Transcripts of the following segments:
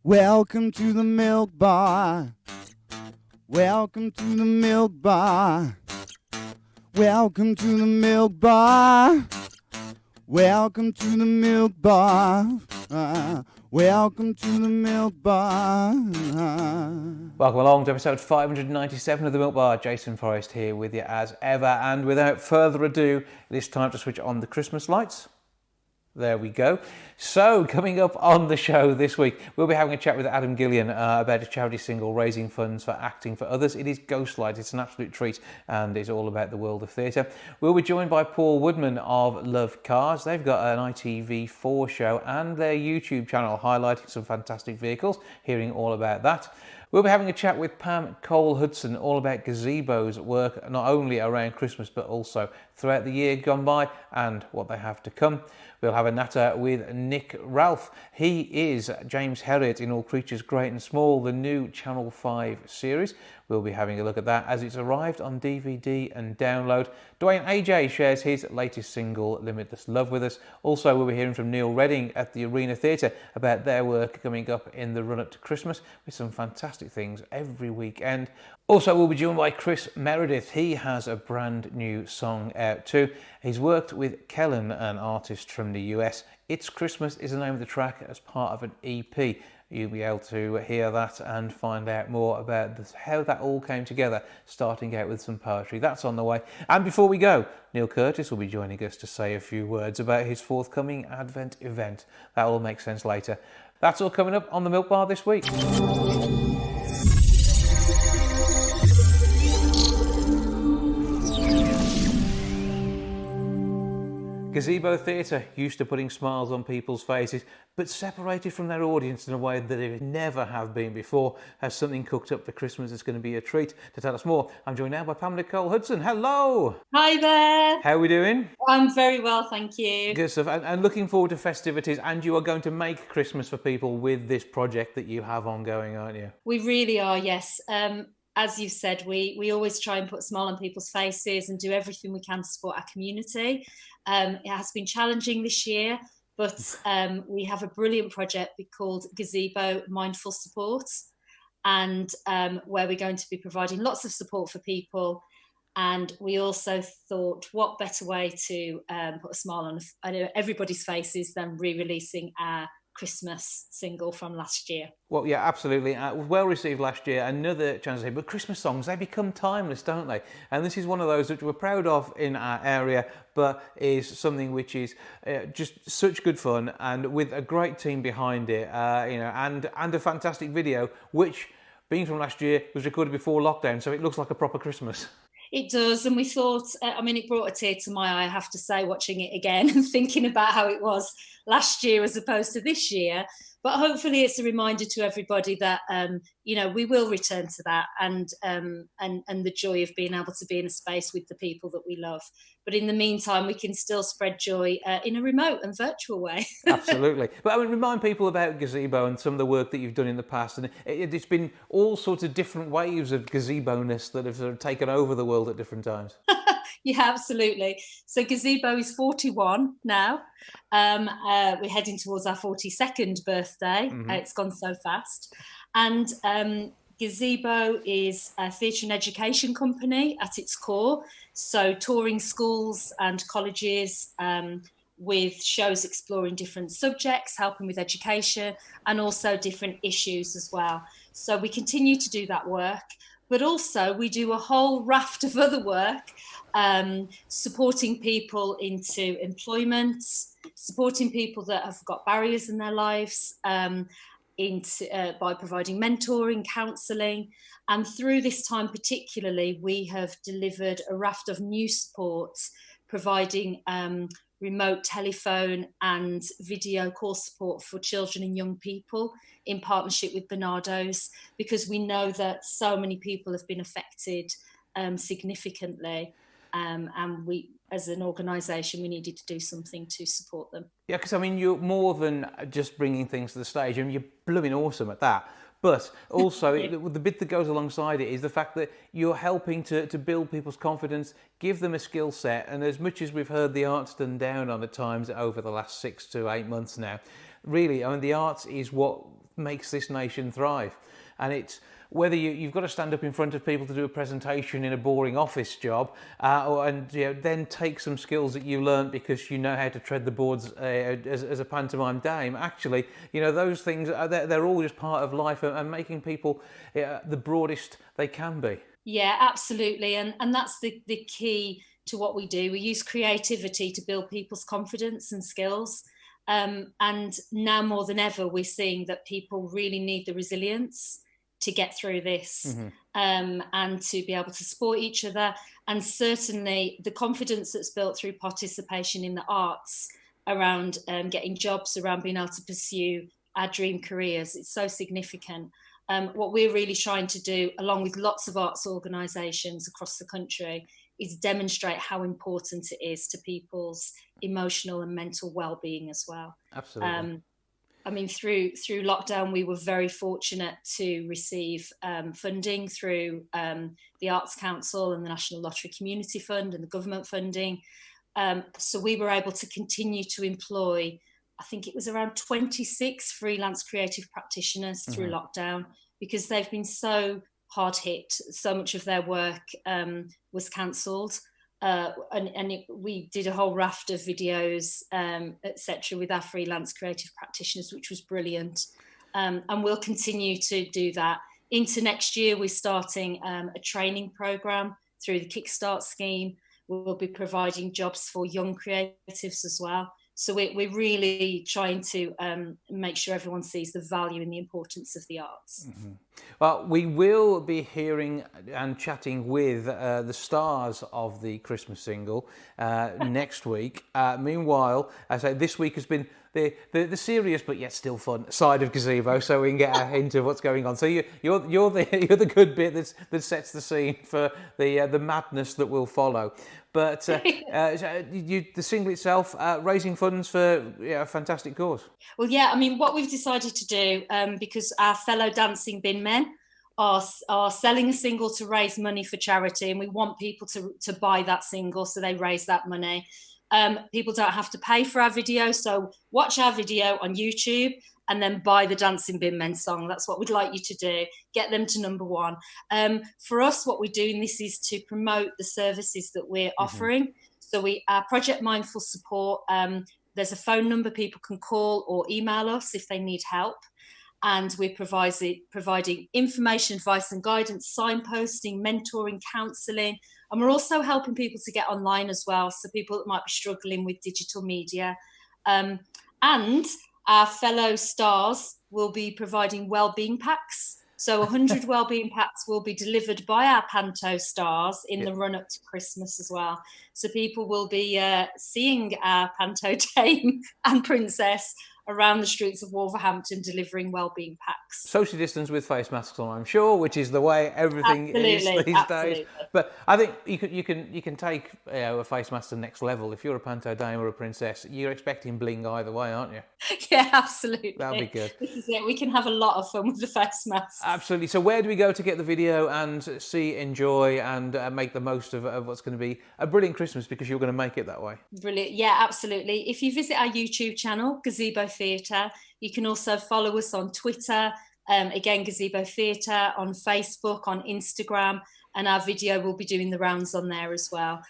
Welcome to the milk bar. Welcome to the milk bar. Welcome to the milk bar. Welcome to the milk bar. Welcome to the milk bar. Welcome along to episode 597 of the Milk Bar. Jason Forrest here with you as ever, and without further ado, it is time to switch on the Christmas lights. There we go. So, coming up on the show this week, we'll be having a chat with Adam Gillian about his charity single, Raising Funds for Acting for Others. It is Ghostlight. It's an absolute treat, and it's all about the world of theatre. We'll be joined by Paul Woodman of Love Cars. They've got an ITV4 show and their YouTube channel highlighting some fantastic vehicles, hearing all about that. We'll be having a chat with Pam Cole-Hudson all about Gazebo's work, not only around Christmas, but also throughout the year gone by and what they have to come. We'll have a natter with Nick Ralph. He is James Herriot in All Creatures Great and Small, the new Channel 5 series. We'll be having a look at that as it's arrived on DVD and download. Dwayne AJ shares his latest single, Limitless Love, with us. Also, we'll be hearing from Neil Redding at the Arena Theatre about their work coming up in the run-up to Christmas with some fantastic things every weekend. Also, we'll be joined by Chris Meredith. He has a brand new song out too. He's worked with Kellen, an artist from the US. It's Christmas is the name of the track as part of an EP. You'll be able to hear that and find out more about how that all came together, starting out with some poetry. That's on the way. And before we go, Neil Curtis will be joining us to say a few words about his forthcoming Advent event. That will make sense later. That's all coming up on the Milk Bar this week. Gazebo Theatre, used to putting smiles on people's faces, but separated from their audience in a way that it never have been before, has something cooked up for Christmas that's going to be a treat. To tell us more, I'm joined now by Pamela Cole-Hudson. Hello! Hi there! How are we doing? I'm very well, thank you. Good stuff. And looking forward to festivities, and you are going to make Christmas for people with this project that you have ongoing, aren't you? We really are, yes. As you said, we always try and put a smile on people's faces and do everything we can to support our community. It has been challenging this year, but we have a brilliant project called Gazebo Mindful Support, and where we're going to be providing lots of support for people. And we also thought, what better way to put a smile on everybody's faces than re-releasing our Christmas single from last year. Well, yeah, absolutely. Well received last year. Another chance to say, but Christmas songs, they become timeless, don't they? And this is one of those that we're proud of in our area, but is something which is just such good fun, and with a great team behind it, and a fantastic video, which, being from last year, was recorded before lockdown, so it looks like a proper Christmas. It does, and we thought, it brought a tear to my eye, I have to say, watching it again and thinking about how it was last year as opposed to this year. But hopefully it's a reminder to everybody that, we will return to that and the joy of being able to be in a space with the people that we love. But in the meantime, we can still spread joy in a remote and virtual way. Absolutely. But remind people about Gazebo and some of the work that you've done in the past. And it's been all sorts of different waves of gazebo-ness that have sort of taken over the world at different times. Yeah, absolutely. So Gazebo is 41 now. We're heading towards our 42nd birthday. Mm-hmm. It's gone so fast. And Gazebo is a theatre and education company at its core. So touring schools and colleges with shows exploring different subjects, helping with education, and also different issues as well. So we continue to do that work. But also we do a whole raft of other work, supporting people into employment, supporting people that have got barriers in their lives, by providing mentoring, counselling. And through this time particularly, we have delivered a raft of new supports, providing remote telephone and video call support for children and young people in partnership with Barnardo's, because we know that so many people have been affected significantly. And we, as an organisation, we needed to do something to support them. Yeah, because you're more than just bringing things to the stage. You're blooming awesome at that. But also, the bit that goes alongside it is the fact that you're helping to build people's confidence, give them a skill set. And as much as we've heard the arts done down on at times over the last 6 to 8 months now, really, the arts is what makes this nation thrive. And it's whether you've got to stand up in front of people to do a presentation in a boring office job, and then take some skills that you learnt because you know how to tread the boards as a pantomime dame. Actually, those things, they're all just part of life and making people the broadest they can be. Yeah, absolutely. And that's the key to what we do. We use creativity to build people's confidence and skills. And now more than ever, we're seeing that people really need the resilience to get through this, and to be able to support each other. And certainly the confidence that's built through participation in the arts around getting jobs, around being able to pursue our dream careers, it's so significant. What we're really trying to do, along with lots of arts organisations across the country, is demonstrate how important it is to people's emotional and mental well-being as well. Absolutely. Through lockdown, we were very fortunate to receive funding through the Arts Council and the National Lottery Community Fund and the government funding. So we were able to continue to employ, I think it was around 26 freelance creative practitioners through lockdown, because they've been so hard hit. So much of their work was cancelled. We did a whole raft of videos, etc., with our freelance creative practitioners, which was brilliant. And we'll continue to do that. Into next year, we're starting a training programme through the Kickstart scheme. We'll be providing jobs for young creatives as well. So we're really trying to make sure everyone sees the value and the importance of the arts. Well, we will be hearing and chatting with the stars of the Christmas single next week. Meanwhile, I say this week has been the serious but yet still fun side of Gazebo, so we can get a hint of what's going on. So you're the good bit that sets the scene for the madness that will follow. But the single itself, raising funds for a fantastic cause. Well, yeah, what we've decided to do, because our fellow dancing bin men are selling a single to raise money for charity, and we want people to buy that single so they raise that money. People don't have to pay for our video, so watch our video on YouTube and then buy the Dancing Bin Men song. That's what we'd like you to do. Get them to #1. For us, what we're doing this is to promote the services that we're offering. So our Project Mindful Support, there's a phone number people can call or email us if they need help. And we're providing information, advice and guidance, signposting, mentoring, counselling. And we're also helping people to get online as well, so people that might be struggling with digital media. And our fellow stars will be providing wellbeing packs. So 100 wellbeing packs will be delivered by our Panto stars in the run-up to Christmas as well. So people will be seeing our Panto dame and princess around the streets of Wolverhampton delivering wellbeing packs. Social distance with face masks on, I'm sure, which is the way everything is these days. But I think you can take a face mask to the next level. If you're a Panto dame or a princess, you're expecting bling either way, aren't you? Yeah, absolutely. That'll be good. This is it. We can have a lot of fun with the face masks. Absolutely. So where do we go to get the video and see, enjoy and make the most of what's going to be a brilliant Christmas, because you're going to make it that way? Brilliant. Yeah, absolutely. If you visit our YouTube channel, Gazebo Theatre, you can also follow us on Twitter, again, Gazebo Theatre, on Facebook, on Instagram, and our video will be doing the rounds on there as well.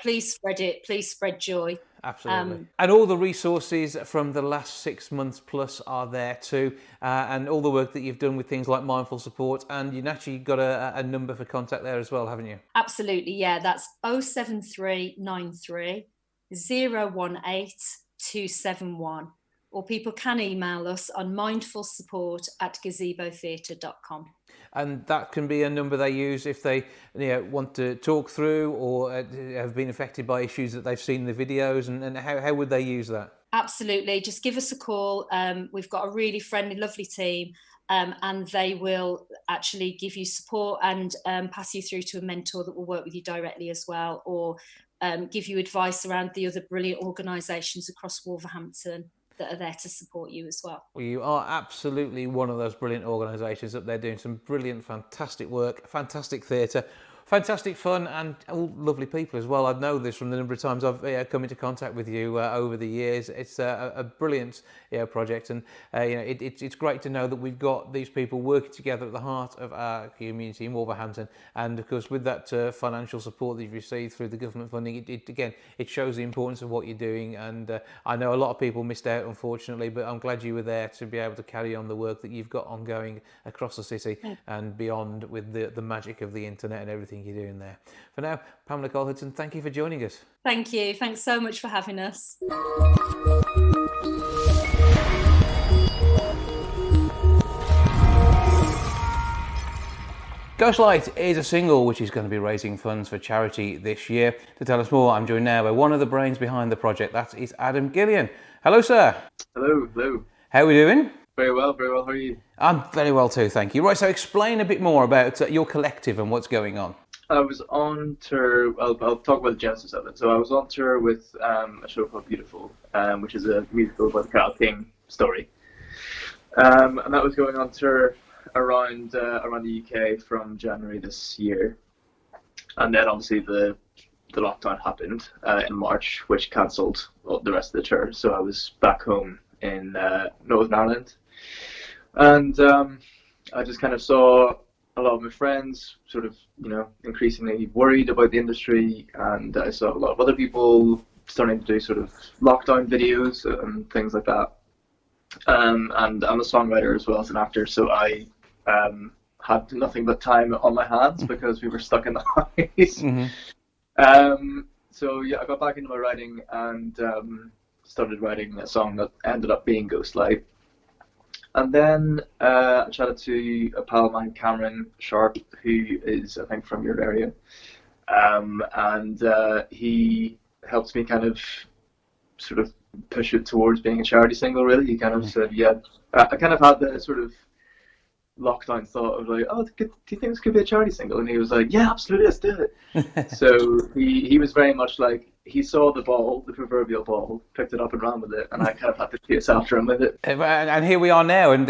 Please spread it. Please spread joy. Absolutely. And all the resources from the last 6 months plus are there too, and all the work that you've done with things like Mindful Support, and you've actually got a number for contact there as well, haven't you? Absolutely, yeah. That's 07393 018 271. Or people can email us on mindfulsupport@gazebotheatre.com. And that can be a number they use if they want to talk through or have been affected by issues that they've seen in the videos. And how would they use that? Absolutely. Just give us a call. We've got a really friendly, lovely team, and they will actually give you support and pass you through to a mentor that will work with you directly as well, or give you advice around the other brilliant organisations across Wolverhampton that are there to support you as well. Well, you are absolutely one of those brilliant organisations up there doing some brilliant, fantastic work, fantastic theatre. Fantastic fun and all lovely people as well. I know this from the number of times I've come into contact with you over the years. It's a brilliant project, and it's great to know that we've got these people working together at the heart of our community in Wolverhampton. And of course, with that financial support that you've received through the government funding, it shows the importance of what you're doing. And I know a lot of people missed out, unfortunately, but I'm glad you were there to be able to carry on the work that you've got ongoing across the city and beyond, with the magic of the internet and everything you're doing there. For now, Pamela Cole-Hudson, thank you for joining us. Thank you. Thanks so much for having us. Ghostlight is a single which is going to be raising funds for charity this year. To tell us more, I'm joined now by one of the brains behind the project. That is Adam Gillian. Hello, sir. Hello. How are we doing? Very well. How are you? I'm very well too, thank you. Right, so explain a bit more about your collective and what's going on. I was on tour. I'll talk about the genesis of it. So I was on tour with a show called Beautiful, which is a musical about the Carole King story, and that was going on tour around the UK from January this year, and then obviously the lockdown happened in March, which cancelled the rest of the tour. So I was back home in Northern Ireland, and I just kind of saw a lot of my friends sort of, increasingly worried about the industry, and I saw a lot of other people starting to do sort of lockdown videos and things like that. And I'm a songwriter as well as an actor, so I had nothing but time on my hands because we were stuck in the house. Mm-hmm. So yeah, I got back into my writing and started writing a song that ended up being Ghostlight. And then I chatted to a pal of mine, Cameron Sharp, who is, I think, from your area. And he helped me kind of sort of push it towards being a charity single, really. He kind of said, yeah, I kind of had the sort of lockdown thought of like, do you think this could be a charity single? And he was like, yeah, absolutely, let's do it. So he was very much like, he saw the ball, the proverbial ball, picked it up and ran with it, and I kind of had to chase after him with it. And here we are now, and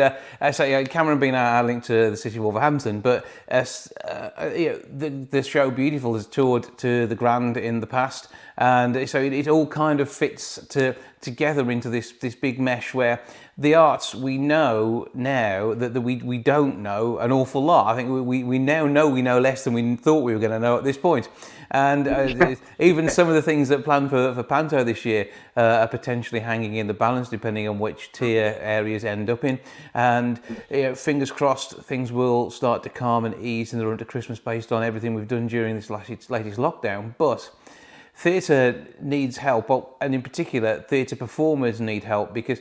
Cameron being our link to the city of Wolverhampton, but the show Beautiful has toured to the Grand in the past, and so it all kind of fits together into this big mesh where the arts, we know now that we don't know an awful lot. I think we now know we know less than we thought we were going to know at this point. And even some of the things that are planned for Panto this year are potentially hanging in the balance depending on which tier areas end up in. And fingers crossed things will start to calm and ease in the run to Christmas based on everything we've done during this latest lockdown. But theatre needs help, and in particular theatre performers need help because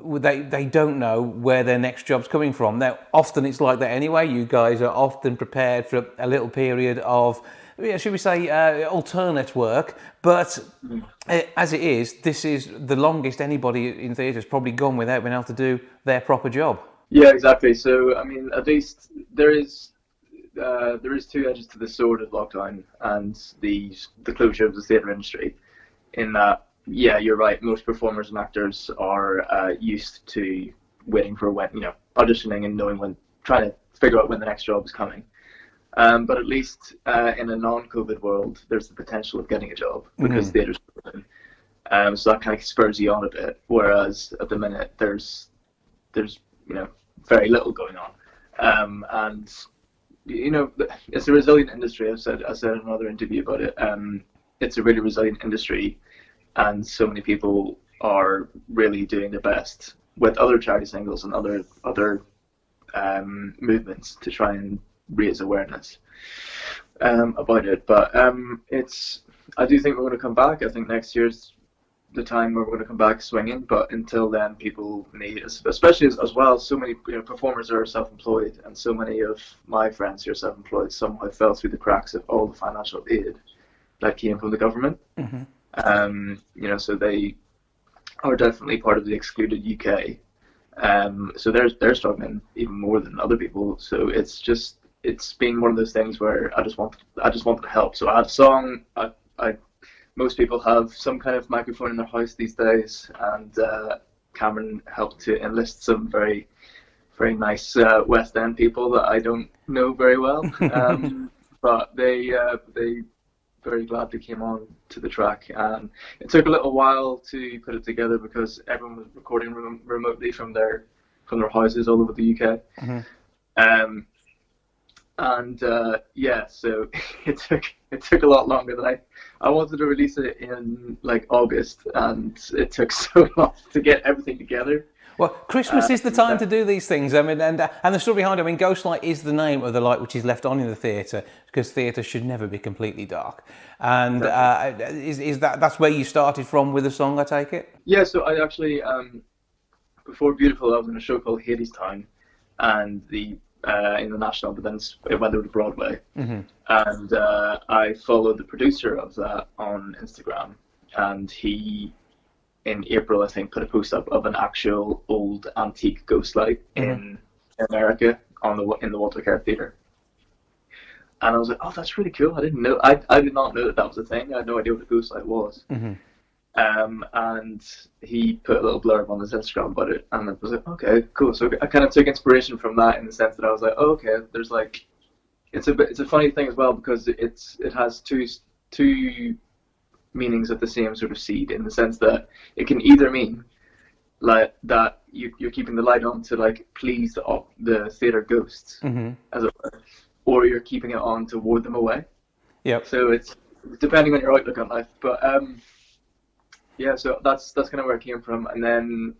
they don't know where their next job's coming from. Now, often it's like that anyway. You guys are often prepared for a little period of, should we say, alternate work. But as it is, this is the longest anybody in theatre has probably gone without being able to do their proper job. Yeah, exactly. So, I mean, at least there is two edges to the sword of lockdown and the closure of the theatre industry. In that, yeah, you're right. Most performers and actors are used to waiting for when, auditioning and knowing when, trying to figure out when the next job is coming. But at least in a non-COVID world, there's the potential of getting a job because theatre's open. So that kind of spurs you on a bit. Whereas at the minute, there's very little going on. And it's a resilient industry. I said in another interview about it. It's a really resilient industry. And so many people are really doing their best with other charity singles and other movements to try and raise awareness about it. But I do think we're going to come back. I think next year's the time where we're going to come back swinging. But until then, people need, especially as well, so many performers are self-employed, and so many of my friends who are self-employed somehow fell through the cracks of all the financial aid that came from the government. So they are definitely part of the excluded UK. So they're struggling even more than other people. So it's been one of those things where I just wanted to help. So I have a song. Most people have some kind of microphone in their house these days, and Cameron helped to enlist some very, very nice West End people that I don't know very well. but they very gladly came on to the track, and it took a little while to put it together because everyone was recording remotely from their houses all over the UK. So it took a lot longer than I wanted to release it in like August, and it took so long to get everything together. Well, Christmas is the time to do these things. I mean, and the story behind it, I mean, Ghostlight is the name of the light which is left on in the theatre, because theatre should never be completely dark. And is that's where you started from with the song, I take it? Yeah, so I actually, before Beautiful, I was in a show called Hadestown, and in the National, but then it went over to Broadway. And I followed the producer of that on Instagram, and he, in April, I think, put a post up of an actual old antique ghost light in America in the Walter Kerr Theatre. And I was like, oh, that's really cool. I didn't know. I did not know that was a thing. I had no idea what a ghost light was. And he put a little blurb on his Instagram about it, and I was like, okay, cool. So I kind of took inspiration from that in the sense that I was like, oh, okay, there's like, it's a funny thing as well, because it has two meanings of the same sort of seed, in the sense that it can either mean like that you're keeping the light on to like please the theatre ghosts, as it were, or you're keeping it on to ward them away. Yep. So it's depending on your outlook on life, but so that's kind of where it came from, and then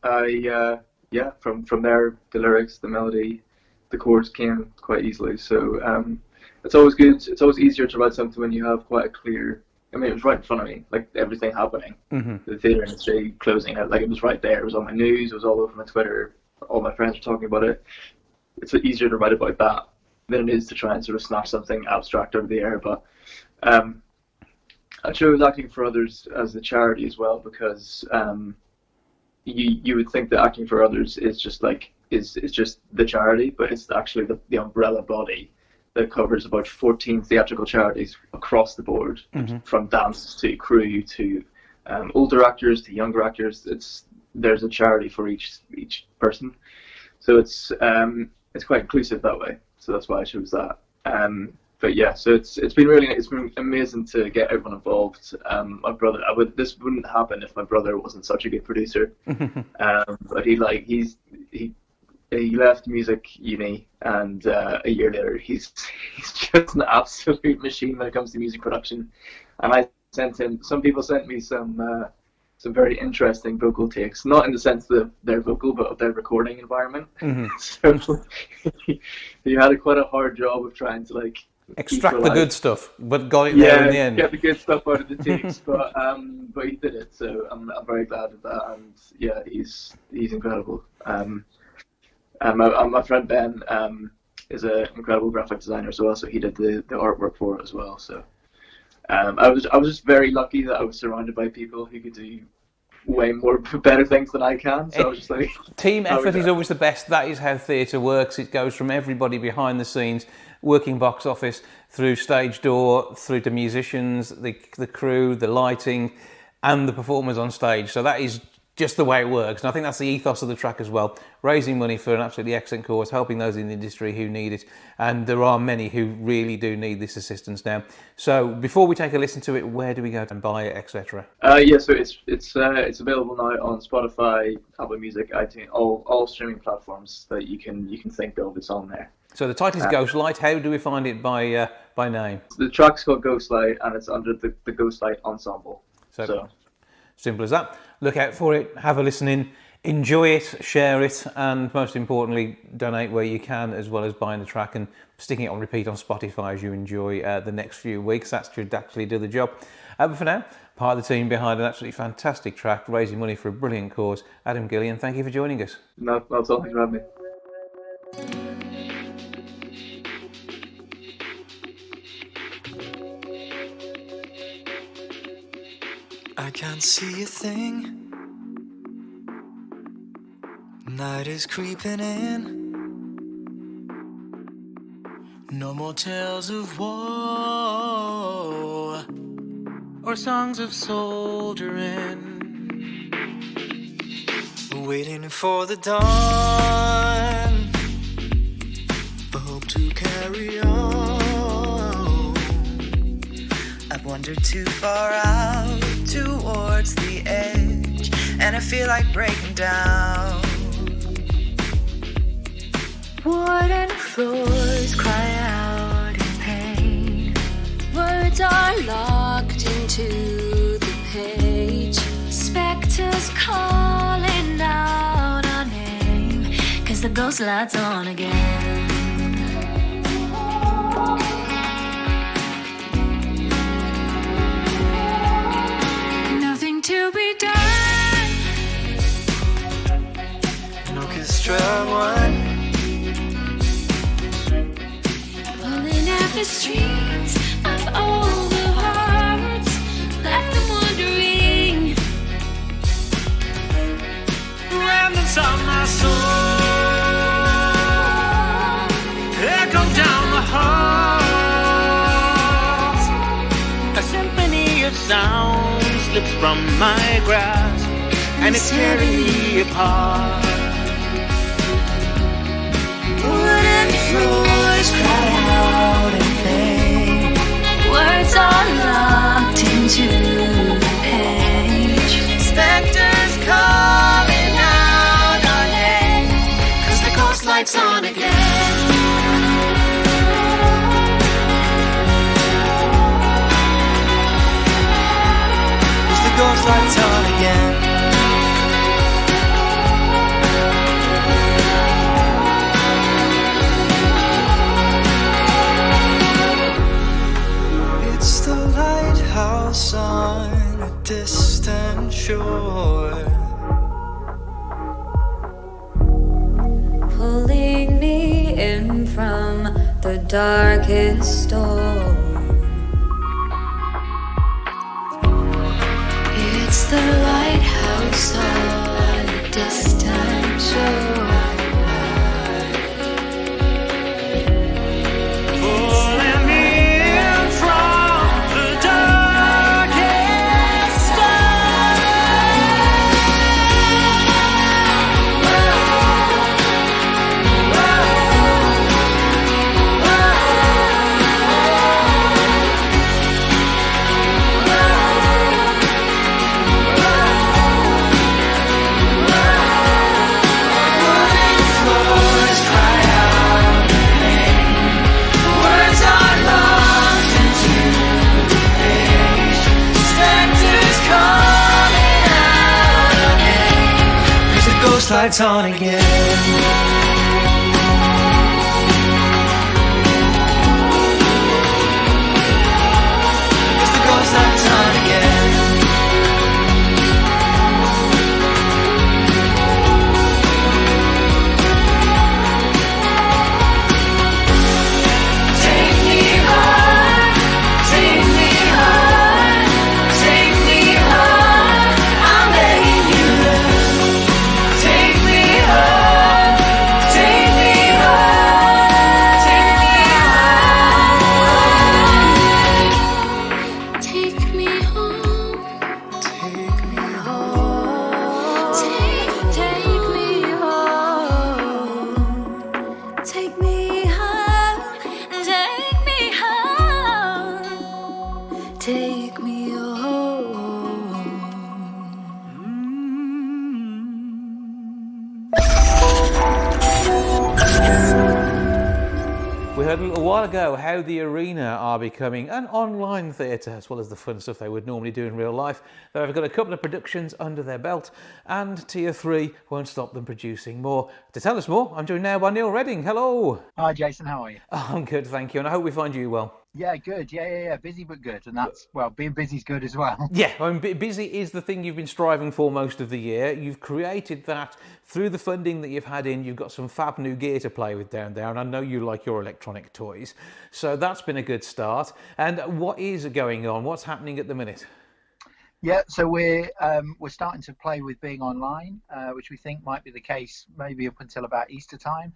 from there the lyrics, the melody, the chords came quite easily. So it's always good. It's always easier to write something when you have quite a clear. I mean, it was right in front of me, like everything happening. The theatre industry closing out, like it was right there. It was on my news. It was all over my Twitter. All my friends were talking about it. It's easier to write about that than it is to try and sort of snatch something abstract out of the air. But I chose Acting for Others as the charity as well, because you would think that Acting for Others is just the charity, but it's actually the umbrella body that covers about 14 theatrical charities across the board, from dance to crew to older actors to younger actors. There's a charity for each person, so it's quite inclusive that way. So that's why I chose that. But yeah, so it's been amazing to get everyone involved. My brother, this wouldn't happen if my brother wasn't such a good producer. But he left music uni, and a year later he's just an absolute machine when it comes to music production. And I sent him. Some people sent me some very interesting vocal takes, not in the sense of their vocal, but of their recording environment. So he had quite a hard job of trying to like extract the good stuff, but got it there in the end. Get the good stuff out of the takes, but he did it. So I'm very glad of that, and yeah, he's incredible. My friend Ben is an incredible graphic designer as well, so he did the artwork for it as well. So I was just very lucky that I was surrounded by people who could do way more better things than I can. So I was just like, team effort is always the best. That is how theatre works. It goes from everybody behind the scenes, working box office, through stage door, through to musicians, the crew, the lighting, and the performers on stage. So that is just the way it works. And I think that's the ethos of the track as well. Raising money for an absolutely excellent cause, helping those in the industry who need it. And there are many who really do need this assistance now. So before we take a listen to it, where do we go and buy it, etc.? So it's available now on Spotify, Apple Music, iTunes, all streaming platforms that you can think of. It's on there. So the title is Ghostlight. How do we find it by name? The track's called Ghostlight, and it's under the Ghostlight Ensemble. So simple as that. Look out for it, have a listen in, enjoy it, share it, and most importantly, donate where you can, as well as buying the track and sticking it on repeat on Spotify as you enjoy the next few weeks. That should actually do the job. But for now, part of the team behind an absolutely fantastic track, raising money for a brilliant cause, Adam Gillian, thank you for joining us. No, that's all. Thanks for having me. I can't see a thing. Night is creeping in. No more tales of war or songs of soldiering. Waiting for the dawn, for hope to carry on. wander too far out towards the edge, and I feel like breaking down. Wooden floors cry out in pain. Words are locked into the page. Spectres calling out our name, 'cause the ghost light's on again. Nothing to be done. An orchestra one, pulling at the strings of all the hearts, left them wondering. Remnants of my soul echo down the halls. A symphony of sound slips from my grasp, and it's tearing me apart. Wooden floors cry out in pain. Words are locked into the page. Spectres calling out our name, 'cause the ghost light's on again. 'Cause the ghost light's on again. It's the lighthouse on a distant shore, pulling me in from the darkest storm. It's the lighthouse on a distant shore, pulling me in from the darkest storm. Floors cry out in pain. Words are locked into the page. Spectres calling out our name, 'cause the ghost light's on again. 'Cause the ghost light's on again. Take me home, take me home, take me home. I'm begging you. Take me home, take me home, take me home. Take me home, take me home, take me home. Take me home, take me home, take me home. We heard a little while ago how the Arena are becoming an online theatre, as well as the fun stuff they would normally do in real life. They've got a couple of productions under their belt, and Tier 3 won't stop them producing more. To tell us more, I'm joined now by Neil Redding. Hello. Hi Jason, how are you? Oh, I'm good, thank you, and I hope we find you well. Yeah, good. Yeah. Busy but good, and that's being busy's good as well. Yeah, I mean, busy is the thing you've been striving for most of the year. You've created that through the funding that you've had in. You've got some fab new gear to play with down there, and I know you like your electronic toys. So that's been a good start. And what is going on? What's happening at the minute? Yeah, so we're starting to play with being online, which we think might be the case maybe up until about Easter time.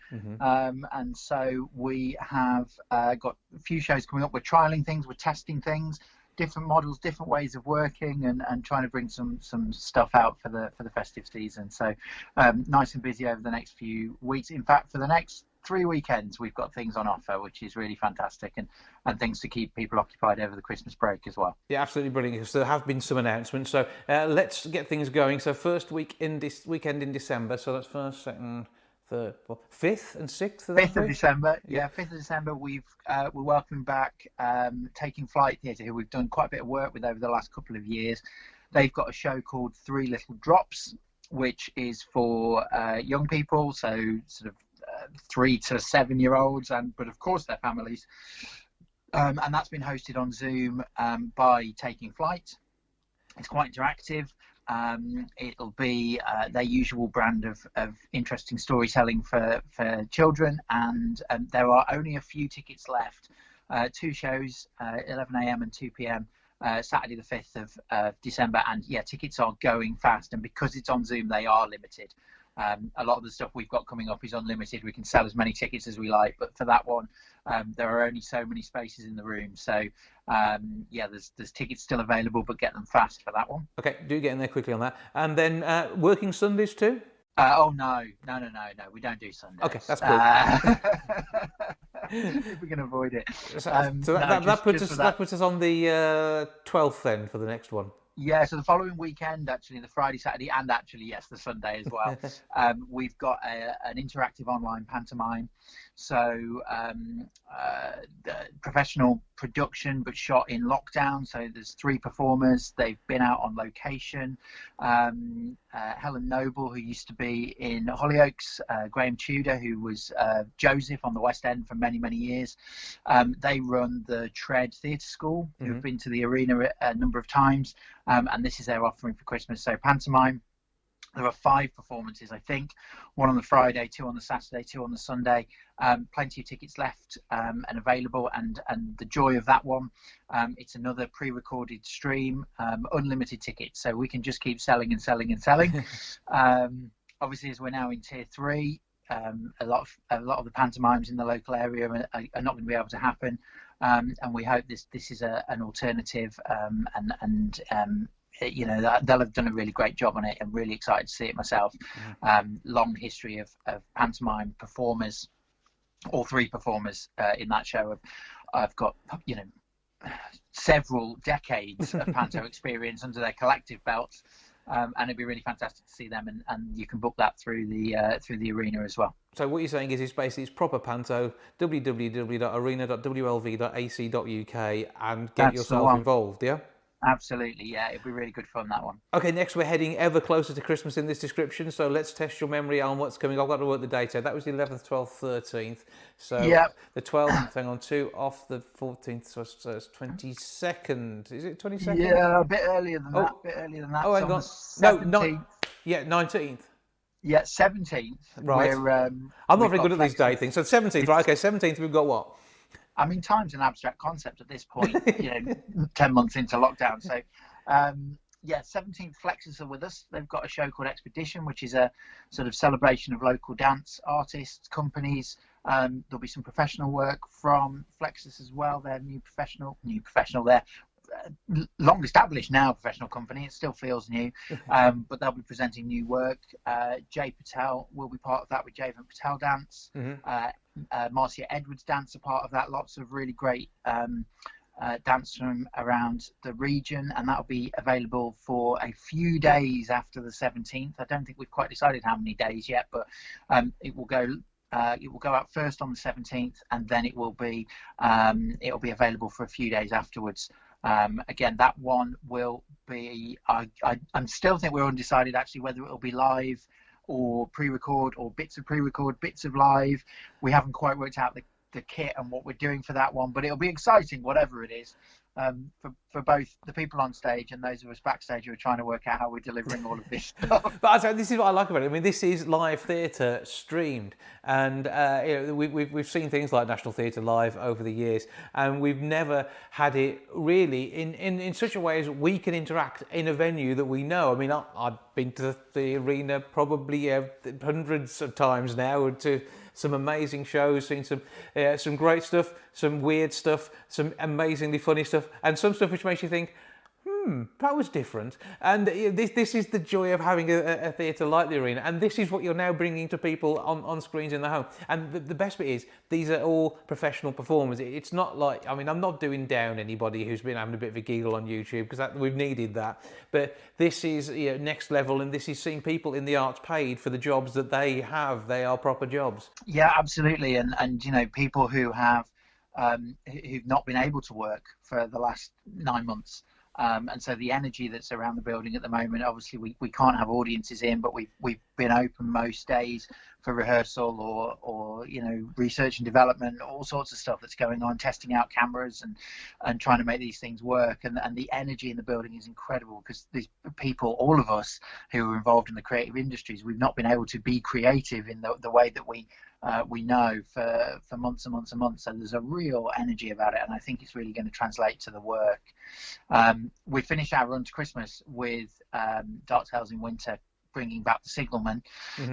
And so we have got a few shows coming up. We're trialing things, we're testing things, different models, different ways of working, and trying to bring some stuff out for the festive season. So nice and busy over the next few weeks. In fact, for the next 3 weekends we've got things on offer, which is really fantastic, and things to keep people occupied over the Christmas break as well. Yeah, absolutely brilliant. So there have been some announcements. So let's get things going. So first weekend in December. So that's first, second, third, 5th and 6th. 5th of December. Yeah, 5th of December. We're welcoming back Taking Flight Theatre, who we've done quite a bit of work with over the last couple of years. They've got a show called Three Little Drops, which is for young people, so sort of 3 to 7 year olds, but of course their families. And that's been hosted on Zoom by Taking Flight. It's quite interactive. It'll be their usual brand of interesting storytelling for children, and there are only a few tickets left. 2 shows, 11 a.m. and 2 p.m. Saturday the 5th of December, and yeah, tickets are going fast, and because it's on Zoom they are limited. A lot of the stuff we've got coming up is unlimited. We can sell as many tickets as we like, but for that one there are only so many spaces in the room, so yeah, there's tickets still available, but get them fast for that one. Okay, do get in there quickly on that. And then working Sundays too? Oh no, we don't do Sundays. Okay, that's cool. If we can avoid it. That puts us on the 12th then for the next one. Yeah, so the following weekend, actually, the Friday, Saturday, and actually, yes, the Sunday as well, we've got an interactive online pantomime. So the professional production, but shot in lockdown. So there's 3 performers. They've been out on location. Helen Noble, who used to be in Hollyoaks, Graham Tudor, who was Joseph on the West End for many, many years. They run the Tread Theatre School, who've been to the arena a number of times. And this is their offering for Christmas. So pantomime. There are 5 performances, I think. 1 on the Friday, 2 on the Saturday, 2 on the Sunday. Plenty of tickets left and available. And the joy of that one, it's another pre-recorded stream, unlimited tickets. So we can just keep selling and selling and selling. Obviously, as we're now in Tier 3, a lot of the pantomimes in the local area are not going to be able to happen. And we hope this is an alternative, and you know, they'll have done a really great job on it. I'm really excited to see it myself. Long history of pantomime performers, all 3 performers in that show. I've got, you know, several decades of panto experience under their collective belts, and it'd be really fantastic to see them. And you can book that through the arena as well. So what you're saying is it's proper panto. www.arena.wlv.ac.uk and get yourself involved. Yeah. Absolutely, yeah, it'll be really good fun, that one. Okay, next we're heading ever closer to Christmas in this description, so let's test your memory on what's coming. I've got to work the date out. That was the 11th, 12th, 13th. So yep. The 12th, hang on, 2 off the 14th, so it's 22nd. Is it 22nd? Yeah, a bit earlier than that. Oh, hang on. No, 19th. Yeah, 17th. Right. I'm not very good at these day things. So 17th, right, okay, 17th, we've got what? I mean, time's an abstract concept at this point, you know, 10 months into lockdown. So, yeah, 17th Flexus are with us. They've got a show called Expedition, which is a sort of celebration of local dance artists, companies. There'll be some professional work from Flexus as well. They're new professional. They're long established now professional company. It still feels new, but they'll be presenting new work. Jay Patel will be part of that with Javan Patel Dance. Marcia Edwards Dance are part of that. Lots of really great dance from around the region, and that'll be available for a few days after the 17th. I don't think we've quite decided how many days yet, but it will go out first on the 17th, and then it'll be available for a few days afterwards. Again, that one will be, I'm still think we're undecided actually whether it'll be live or pre-record, or bits of pre-record, bits of live. We haven't quite worked out the kit and what we're doing for that one, but it'll be exciting whatever it is, for both the people on stage and those of us backstage who are trying to work out how we're delivering all of this stuff. But this is what I like about it. I mean, this is live theatre streamed, and you know, we've seen things like National Theatre Live over the years, and we've never had it really in such a way as we can interact in a venue that we know. I mean, I've been to the arena probably hundreds of times now, to some amazing shows, seen some great stuff, some weird stuff, some amazingly funny stuff, and some stuff which makes you think, that was different. And this is the joy of having a theatre like the Arena, and this is what you're now bringing to people on screens in the home. And the best bit is, these are all professional performers. It's not like, I mean, I'm not doing down anybody who's been having a bit of a giggle on YouTube, because we've needed that. But this is next level, and this is seeing people in the arts paid for the jobs that they have. They are proper jobs. Yeah, absolutely. And people who have who've not been able to work for the last 9 months. And so the energy that's around the building at the moment, obviously we can't have audiences in, but we've been open most days for rehearsal or research and development, all sorts of stuff that's going on, testing out cameras and trying to make these things work. And the energy in the building is incredible, because these people, all of us who are involved in the creative industries, we've not been able to be creative in the way that we know for months and months and months. So there's a real energy about it, and I think it's really going to translate to the work. We finished our run to Christmas with Dark Tales in Winter, bringing back the Signalman.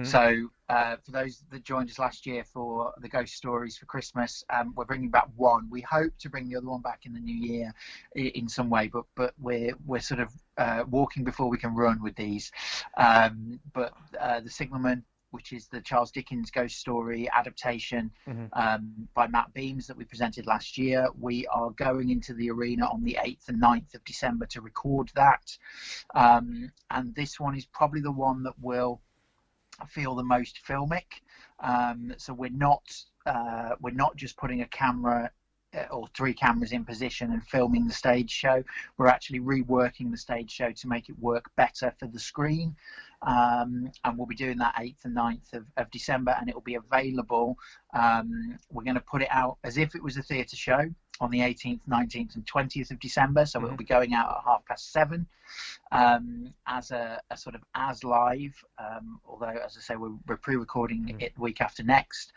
So for those that joined us last year for the Ghost Stories for Christmas, we're bringing back one. We hope to bring the other one back in the new year in some way, but we're sort of walking before we can run with these. But the Signalman, which is the Charles Dickens ghost story adaptation by Matt Beams that we presented last year. We are going into the Arena on the 8th and 9th of December to record that. And this one is probably the one that will feel the most filmic. So we're not just putting a camera or 3 cameras in position and filming the stage show. We're actually reworking the stage show to make it work better for the screen. And we'll be doing that 8th and 9th of December, and it will be available. We're going to put it out as if it was a theatre show on the 18th, 19th and 20th of December. So it'll be going out at 7:30 as a sort of as live, although, as I say, we're pre-recording it week after next.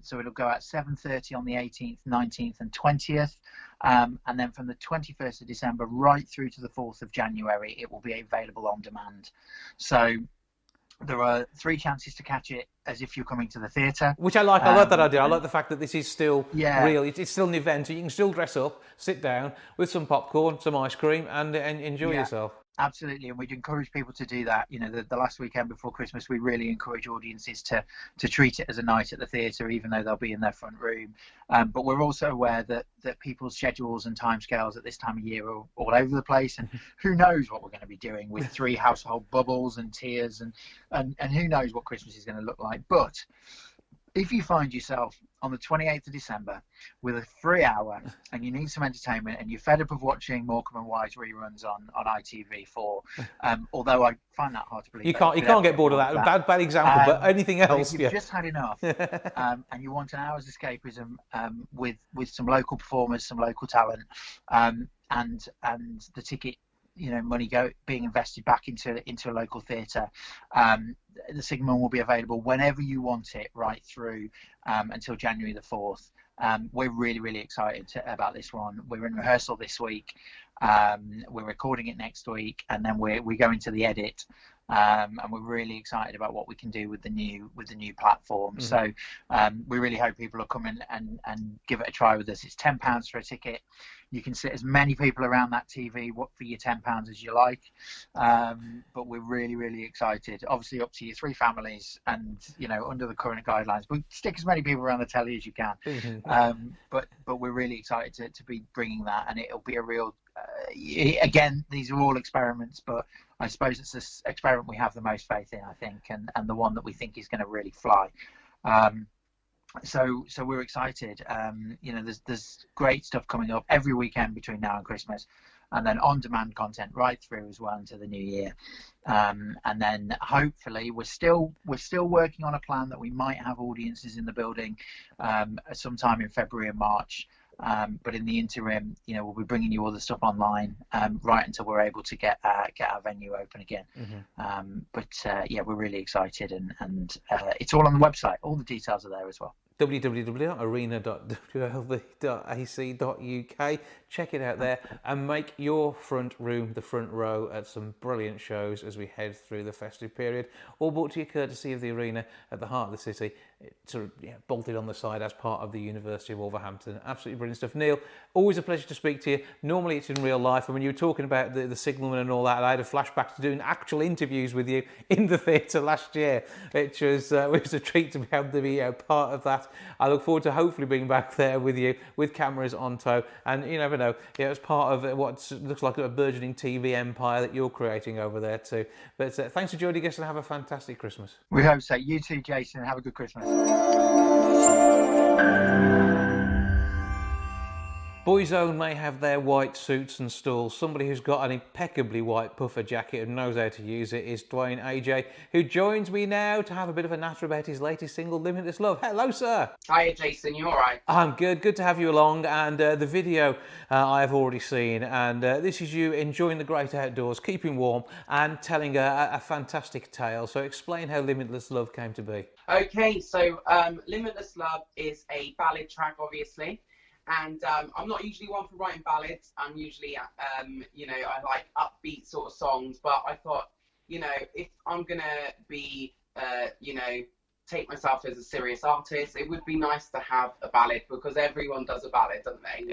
So it'll go out 7:30 on the 18th, 19th and 20th. And then from the 21st of December right through to the 4th of January, it will be available on demand. So there are 3 chances to catch it as if you're coming to the theatre. Which I like. I like that idea. I like the fact that this is still real. It's still an event, so you can still dress up, sit down with some popcorn, some ice cream, and enjoy yourself. Absolutely, and we'd encourage people to do that. The last weekend before Christmas, we really encourage audiences to treat it as a night at the theatre, even though they'll be in their front room. But we're also aware that people's schedules and timescales at this time of year are all over the place, and who knows what we're going to be doing with 3 household bubbles and tiers, and who knows what Christmas is going to look like. But if you find yourself on the 28th of December with a free hour and you need some entertainment and you're fed up of watching Morecambe and Wise reruns on ITV4, although I find that hard to believe. You can't get bored of that. Bad example, but anything else. If you've just had enough and you want an hour's escapism with some local performers, some local talent, and the ticket money being invested back into a local theatre, the Signalman will be available whenever you want it, right through until January the 4th. We're really, really excited about this one. We're in rehearsal this week. We're recording it next week, and then we go into the edit. And we're really excited about what we can do with the new platform. So we really hope people will come in and give it a try with us. It's £10 for a ticket. You can sit as many people around that TV for your £10 as you like. But we're really, really excited. Obviously up to your 3 families and, under the current guidelines. But stick as many people around the telly as you can. But we're really excited to be bringing that, and it'll be a real... again, these are all experiments, but I suppose it's this experiment we have the most faith in, I think, and the one that we think is going to really fly. So we're excited. There's great stuff coming up every weekend between now and Christmas, and then on-demand content right through as well into the new year. And then hopefully we're still working on a plan that we might have audiences in the building sometime in February and March. But in the interim, we'll be bringing you all the stuff online right until we're able to get our venue open again. But we're really excited, and it's all on the website. All the details are there as well. www.arena.wlv.ac.uk. Check it out there and make your front room the front row at some brilliant shows as we head through the festive period. All brought to you courtesy of the Arena at the heart of the city, sort of bolted on the side as part of the University of Wolverhampton. Absolutely brilliant stuff. Neil, always a pleasure to speak to you. Normally it's in real life, and when you were talking about the signalman and all that, I had a flashback to doing actual interviews with you in the theatre last year, which was a treat to be able to be part of that. I look forward to hopefully being back there with you with cameras on tow, and you never know, as part of what looks like a burgeoning TV empire that you're creating over there too. But thanks for joining us and have a fantastic Christmas. We hope so. You too, Jason. Have a good Christmas. Boyzone may have their white suits and stalls. Somebody who's got an impeccably white puffer jacket and knows how to use it is Dwayne AJ, who joins me now to have a bit of a natter about his latest single, Limitless Love. Hello, sir. Hiya, Jason. You all right? I'm good. Good to have you along. And the video I've already seen. And this is you enjoying the great outdoors, keeping warm, and telling a fantastic tale. So explain how Limitless Love came to be. Okay, so Limitless Love is a ballad track, obviously. And I'm not usually one for writing ballads. I'm usually, I like upbeat sort of songs. But I thought, if I'm going to be, take myself as a serious artist, it would be nice to have a ballad because everyone does a ballad, don't they?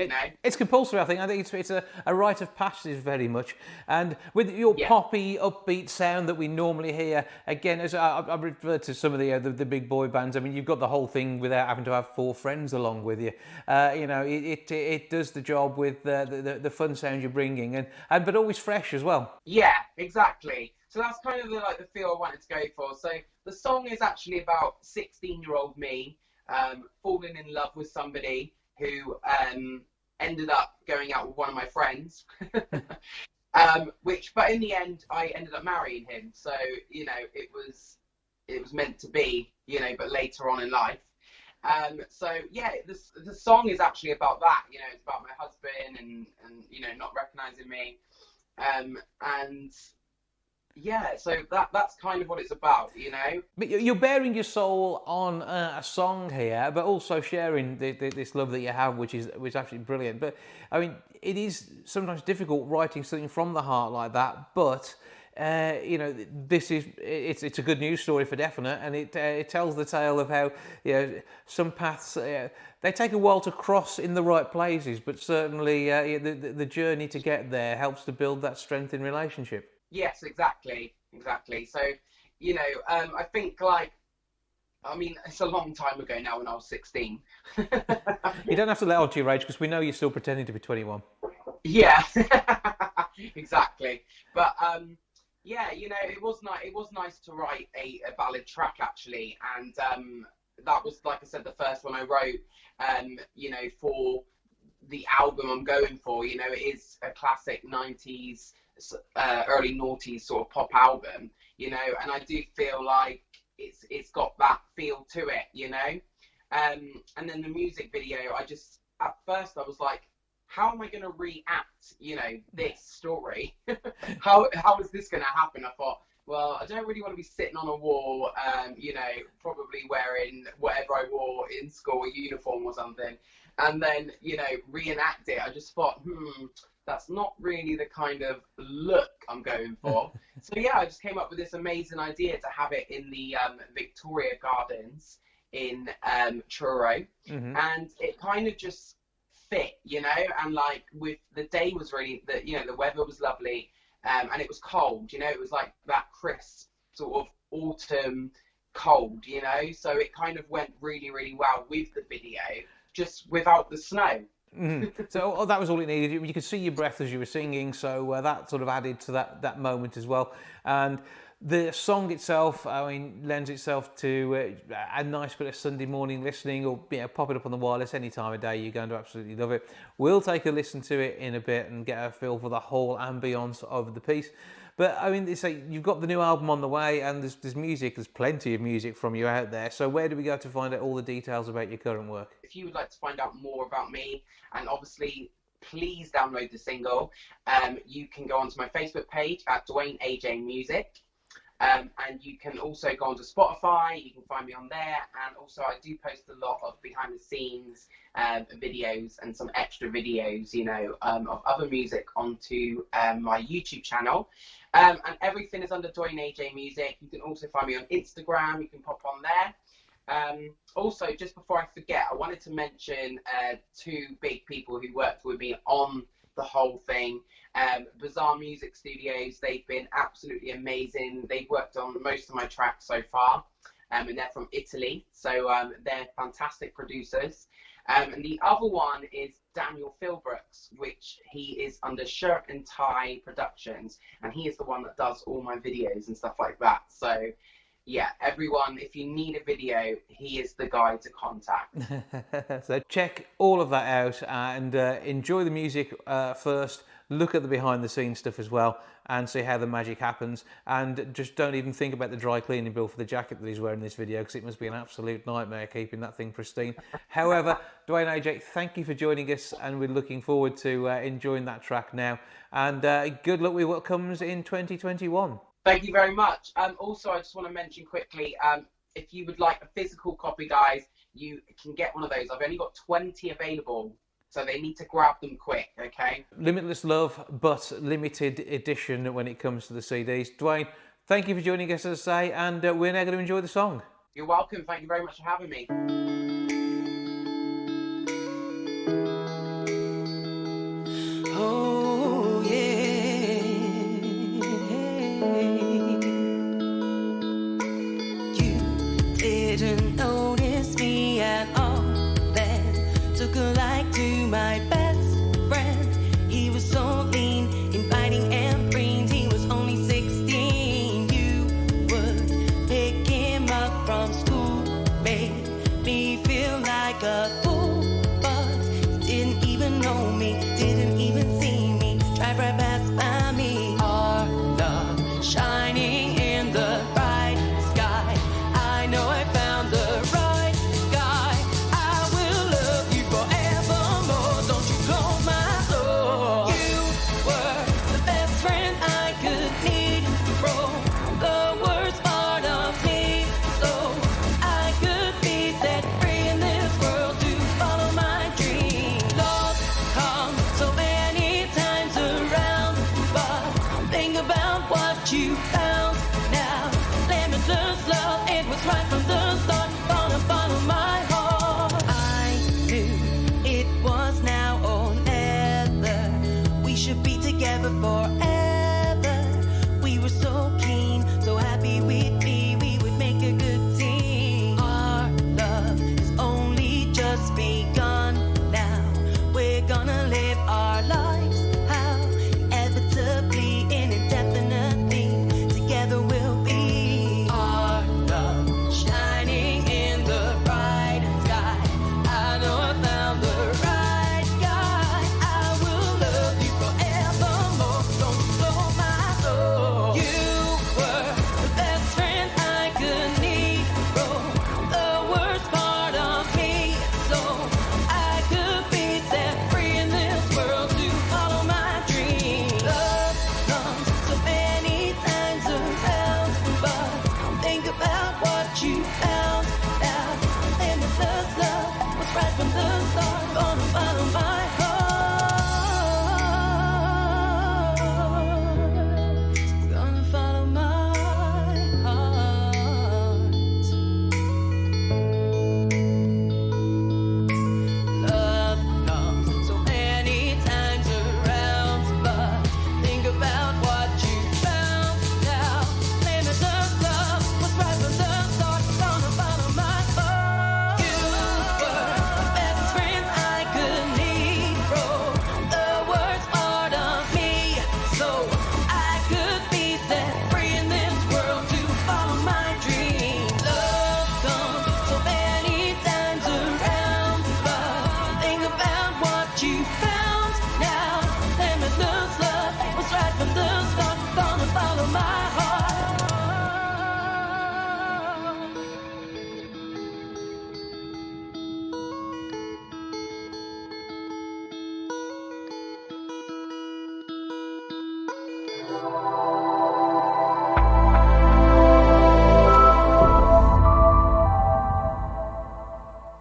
It's compulsory, I think. I think it's a rite of passage very much. And with your poppy, upbeat sound that we normally hear, again, as I referred to some of the big boy bands, I mean, you've got the whole thing without having to have four friends along with you. It does the job with the fun sound you're bringing, and but always fresh as well. Yeah, exactly. So that's kind of the feel I wanted to go for. So the song is actually about 16-year-old me falling in love with somebody who ended up going out with one of my friends, but in the end I ended up marrying him. So it was meant to be, but later on in life. The song is actually about that. It's about my husband and not recognizing me, so that's kind of what it's about, But you're bearing your soul on a song here, but also sharing this love that you have, which is absolutely brilliant. But I mean, it is sometimes difficult writing something from the heart like that. But it's a good news story for definite, and it tells the tale of how some paths they take a while to cross in the right places, but certainly the journey to get there helps to build that strength in relationship. Yes, exactly. So, I think it's a long time ago now when I was 16. You don't have to let on to your age because we know you're still pretending to be 21. Yeah, exactly. But, it was nice to write a ballad track actually. And that was, like I said, the first one I wrote, for the album I'm going for. It is a classic 90s, early noughties sort of pop album, and I do feel like it's got that feel to it, and then the music video, at first I was like, how am I going to react, this story? how is this going to happen? I thought, well, I don't really want to be sitting on a wall, probably wearing whatever I wore in school, a uniform or something, and then, reenact it. I just thought, that's not really the kind of look I'm going for. So I just came up with this amazing idea to have it in the Victoria Gardens in Truro, and it kind of just fit, and with the day was really, the weather was lovely, and it was cold, it was like that crisp sort of autumn cold, so it kind of went really, really well with the video, just without the snow. So that was all it needed. You could see your breath as you were singing, so that sort of added to that moment as well. And the song itself, lends itself to a nice bit of Sunday morning listening, or pop it up on the wireless any time of day. You're going to absolutely love it. We'll take a listen to it in a bit and get a feel for the whole ambience of the piece. But you've got the new album on the way, and there's music. There's plenty of music from you out there. So where do we go to find out all the details about your current work? If you would like to find out more about me, and obviously please download the single, you can go onto my Facebook page at Dwayne AJ Music. And you can also go onto Spotify. You can find me on there. And also, I do post a lot of behind the scenes videos and some extra videos, you know, of other music onto my YouTube channel. And everything is under Dwayne AJ Music. You can also find me on Instagram. You can pop on there. Also, just before I forget, I wanted to mention two big people who worked with me on the whole thing. Bizarre Music Studios, they've been absolutely amazing. They've worked on most of my tracks so far, and they're from Italy, so they're fantastic producers. And the other one is Daniel Philbrooks, which he is under Shirt and Tie Productions, and he is the one that does all my videos and stuff like that. So yeah, everyone, if you need a video, he is the guy to contact. So check all of that out and enjoy the music first. Look at the behind the scenes stuff as well and see how the magic happens. And just don't even think about the dry cleaning bill for the jacket that he's wearing in this video, because it must be an absolute nightmare keeping that thing pristine. However, Dwayne AJ, thank you for joining us, and we're looking forward to enjoying that track now. And good luck with what comes in 2021. Thank you very much. Also, I just want to mention quickly, if you would like a physical copy, guys, you can get one of those. I've only got 20 available, so they need to grab them quick, okay? Limitless love, but limited edition when it comes to the CDs. Dwayne, thank you for joining us, as I say, and we're now going to enjoy the song. You're welcome. Thank you very much for having me. Oh, yeah. You didn't notice me at all then. Took a like to my best friend. He was so lean, inviting and preened. He was only 16. You would pick him up from school, made me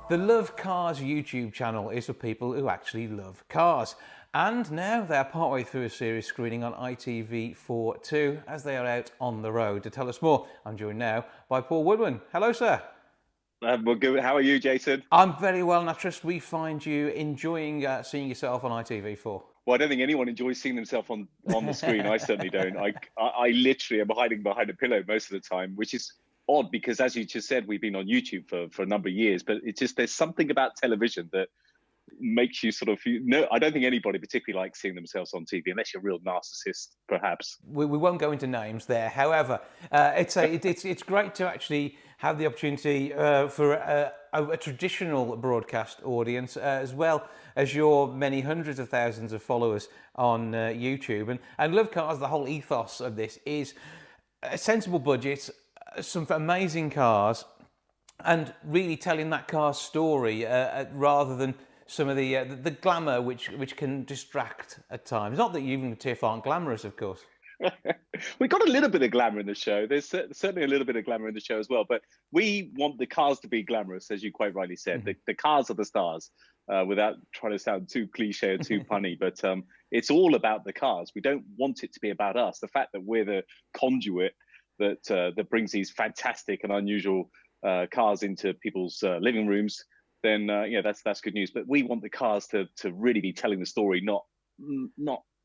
The Love Cars YouTube channel is for people who actually love cars. And now they're partway through a series screening on ITV4 as they are out on the road. To tell us more, I'm joined now by Paul Woodman. Hello, sir. Well, good. How are you, Jason? I'm very well, and I trust we find you enjoying seeing yourself on ITV4. Well, I don't think anyone enjoys seeing themselves on the screen. I certainly don't. I literally am hiding behind a pillow most of the time, which is odd because, as you just said, we've been on YouTube for a number of years. But it's just there's something about television that makes you sort of I don't think anybody particularly likes seeing themselves on TV unless you're a real narcissist, perhaps. We won't go into names there. However, it's great to actually have the opportunity for a traditional broadcast audience as well as your many hundreds of thousands of followers on YouTube. And Love Cars, the whole ethos of this is a sensible budget, some amazing cars, and really telling that car's story rather than some of the glamour which can distract at times. Not that you and Tiff aren't glamorous, of course. We got a little bit of glamour in the show. There's certainly a little bit of glamour in the show as well. But we want the cars to be glamorous, as you quite rightly said. Mm-hmm. The cars are the stars, without trying to sound too cliche or too punny. But it's all about the cars. We don't want it to be about us. The fact that we're the conduit that brings these fantastic and unusual cars into people's living rooms, then that's good news. But we want the cars to really be telling the story, not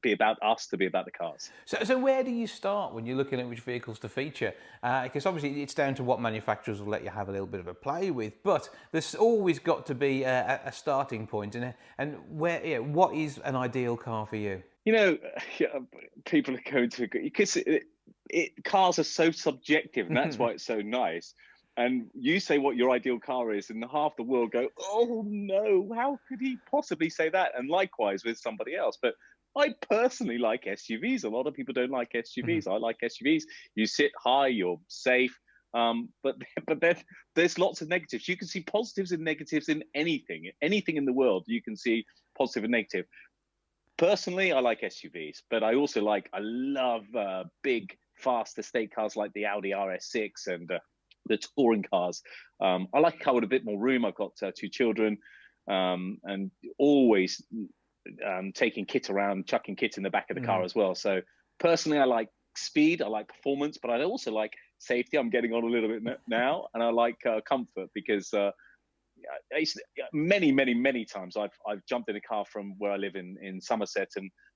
be about us, to be about the cars. So where do you start when you're looking at which vehicles to feature? Because obviously it's down to what manufacturers will let you have a little bit of a play with, but there's always got to be a starting point. And where, what is an ideal car for you? People are going to, because cars are so subjective, and that's why it's so nice. And you say what your ideal car is, and half the world go, oh no, how could he possibly say that? And likewise with somebody else. But I personally like SUVs. A lot of people don't like SUVs. Mm-hmm. I like SUVs. You sit high, you're safe. But then there's lots of negatives. You can see positives and negatives in anything in the world. You can see positive and negative. Personally, I like SUVs, but I love big, fast estate cars like the Audi RS6 and the touring cars. I like a car with a bit more room. I've got 2 children, and always taking Kit around, chucking Kit in the back of the car as well. So personally, I like speed, I like performance, but I also like safety. I'm getting on a little bit now, and I like comfort because many times I've jumped in a car from where I live in Somerset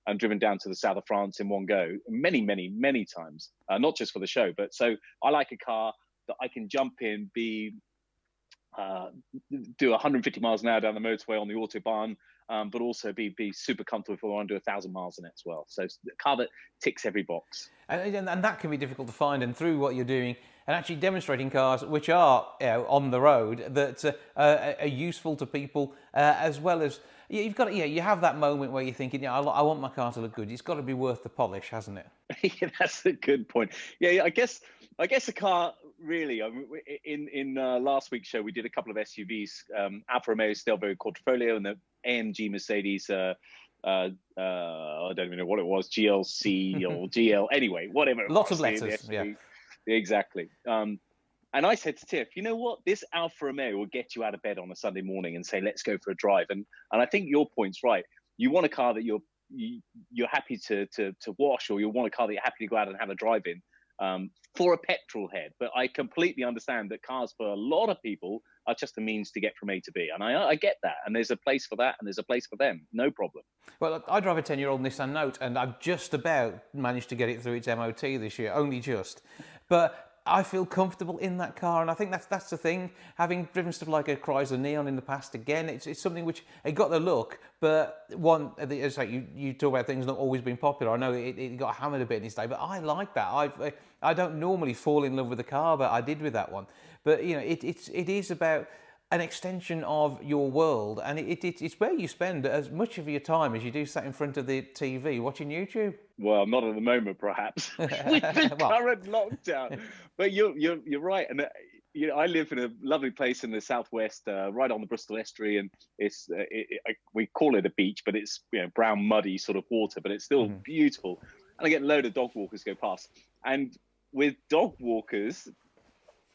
and driven down to the south of France in one go. Many times, not just for the show, but so I like a car that I can jump in, do 150 miles an hour down the motorway on the Autobahn, but also be super comfortable if I want to do 1,000 miles in it as well. So it's a car that ticks every box. And that can be difficult to find, and through what you're doing and actually demonstrating cars which are on the road that are useful to people, as well as you have that moment where you're thinking, I want my car to look good. It's got to be worth the polish, hasn't it? Yeah, that's a good point. Yeah, I guess a car really. In last week's show, we did a couple of SUVs, Alfa Romeo Stelvio Quadrifoglio and the AMG Mercedes. I don't even know what it was, GLC or GL. Anyway, whatever. Lots of letters. Yeah, exactly. And I said to Tiff, you know what? This Alfa Romeo will get you out of bed on a Sunday morning and say, let's go for a drive. And I think your point's right. You want a car that you're happy to wash, or you want a car that you're happy to go out and have a drive in. For a petrol head, but I completely understand that cars for a lot of people are just a means to get from A to B, and I get that, and there's a place for that, and there's a place for them, no problem. Well, I drive a 10-year-old Nissan Note, and I've just about managed to get it through its MOT this year, only just, but I feel comfortable in that car, and I think that's the thing. Having driven stuff like a Chrysler Neon in the past, again, it's something which it got the look, but it's like you talk about things not always being popular. I know it got hammered a bit in its day, but I like that. I don't normally fall in love with a car, but I did with that one. But it is about an extension of your world, and it's where you spend as much of your time as you do sat in front of the TV watching YouTube. Well, not at the moment, perhaps, with the current lockdown. But you're right, and I live in a lovely place in the southwest, right on the Bristol Estuary, and we call it a beach, but it's brown, muddy sort of water, but it's still beautiful. And I get a load of dog walkers go past, and with dog walkers,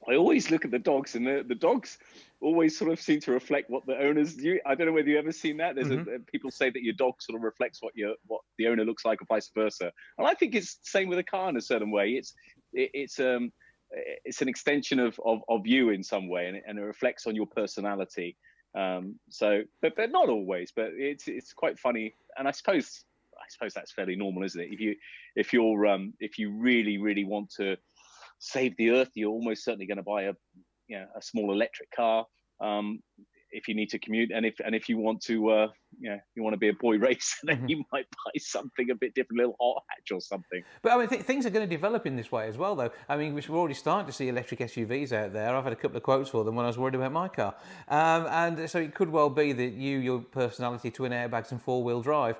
I always look at the dogs, and the dogs always sort of seem to reflect what the owners do. I don't know whether you've ever seen that. There's people say that your dog sort of reflects what the owner looks like, or vice versa. And I think it's the same with a car in a certain way. It's an extension of you in some way, and it reflects on your personality. But not always. But it's quite funny, and I suppose that's fairly normal, isn't it? If you really want to save the earth, you're almost certainly going to buy a small electric car if you need to commute, and if you want to you want to be a boy racer, then you might buy something a bit different, a little hot hatch or something. But I mean, things are going to develop in this way as well, though. I mean, we're already starting to see electric SUVs out there. I've had a couple of quotes for them when I was worried about my car, and so it could well be that your personality, twin airbags and four-wheel drive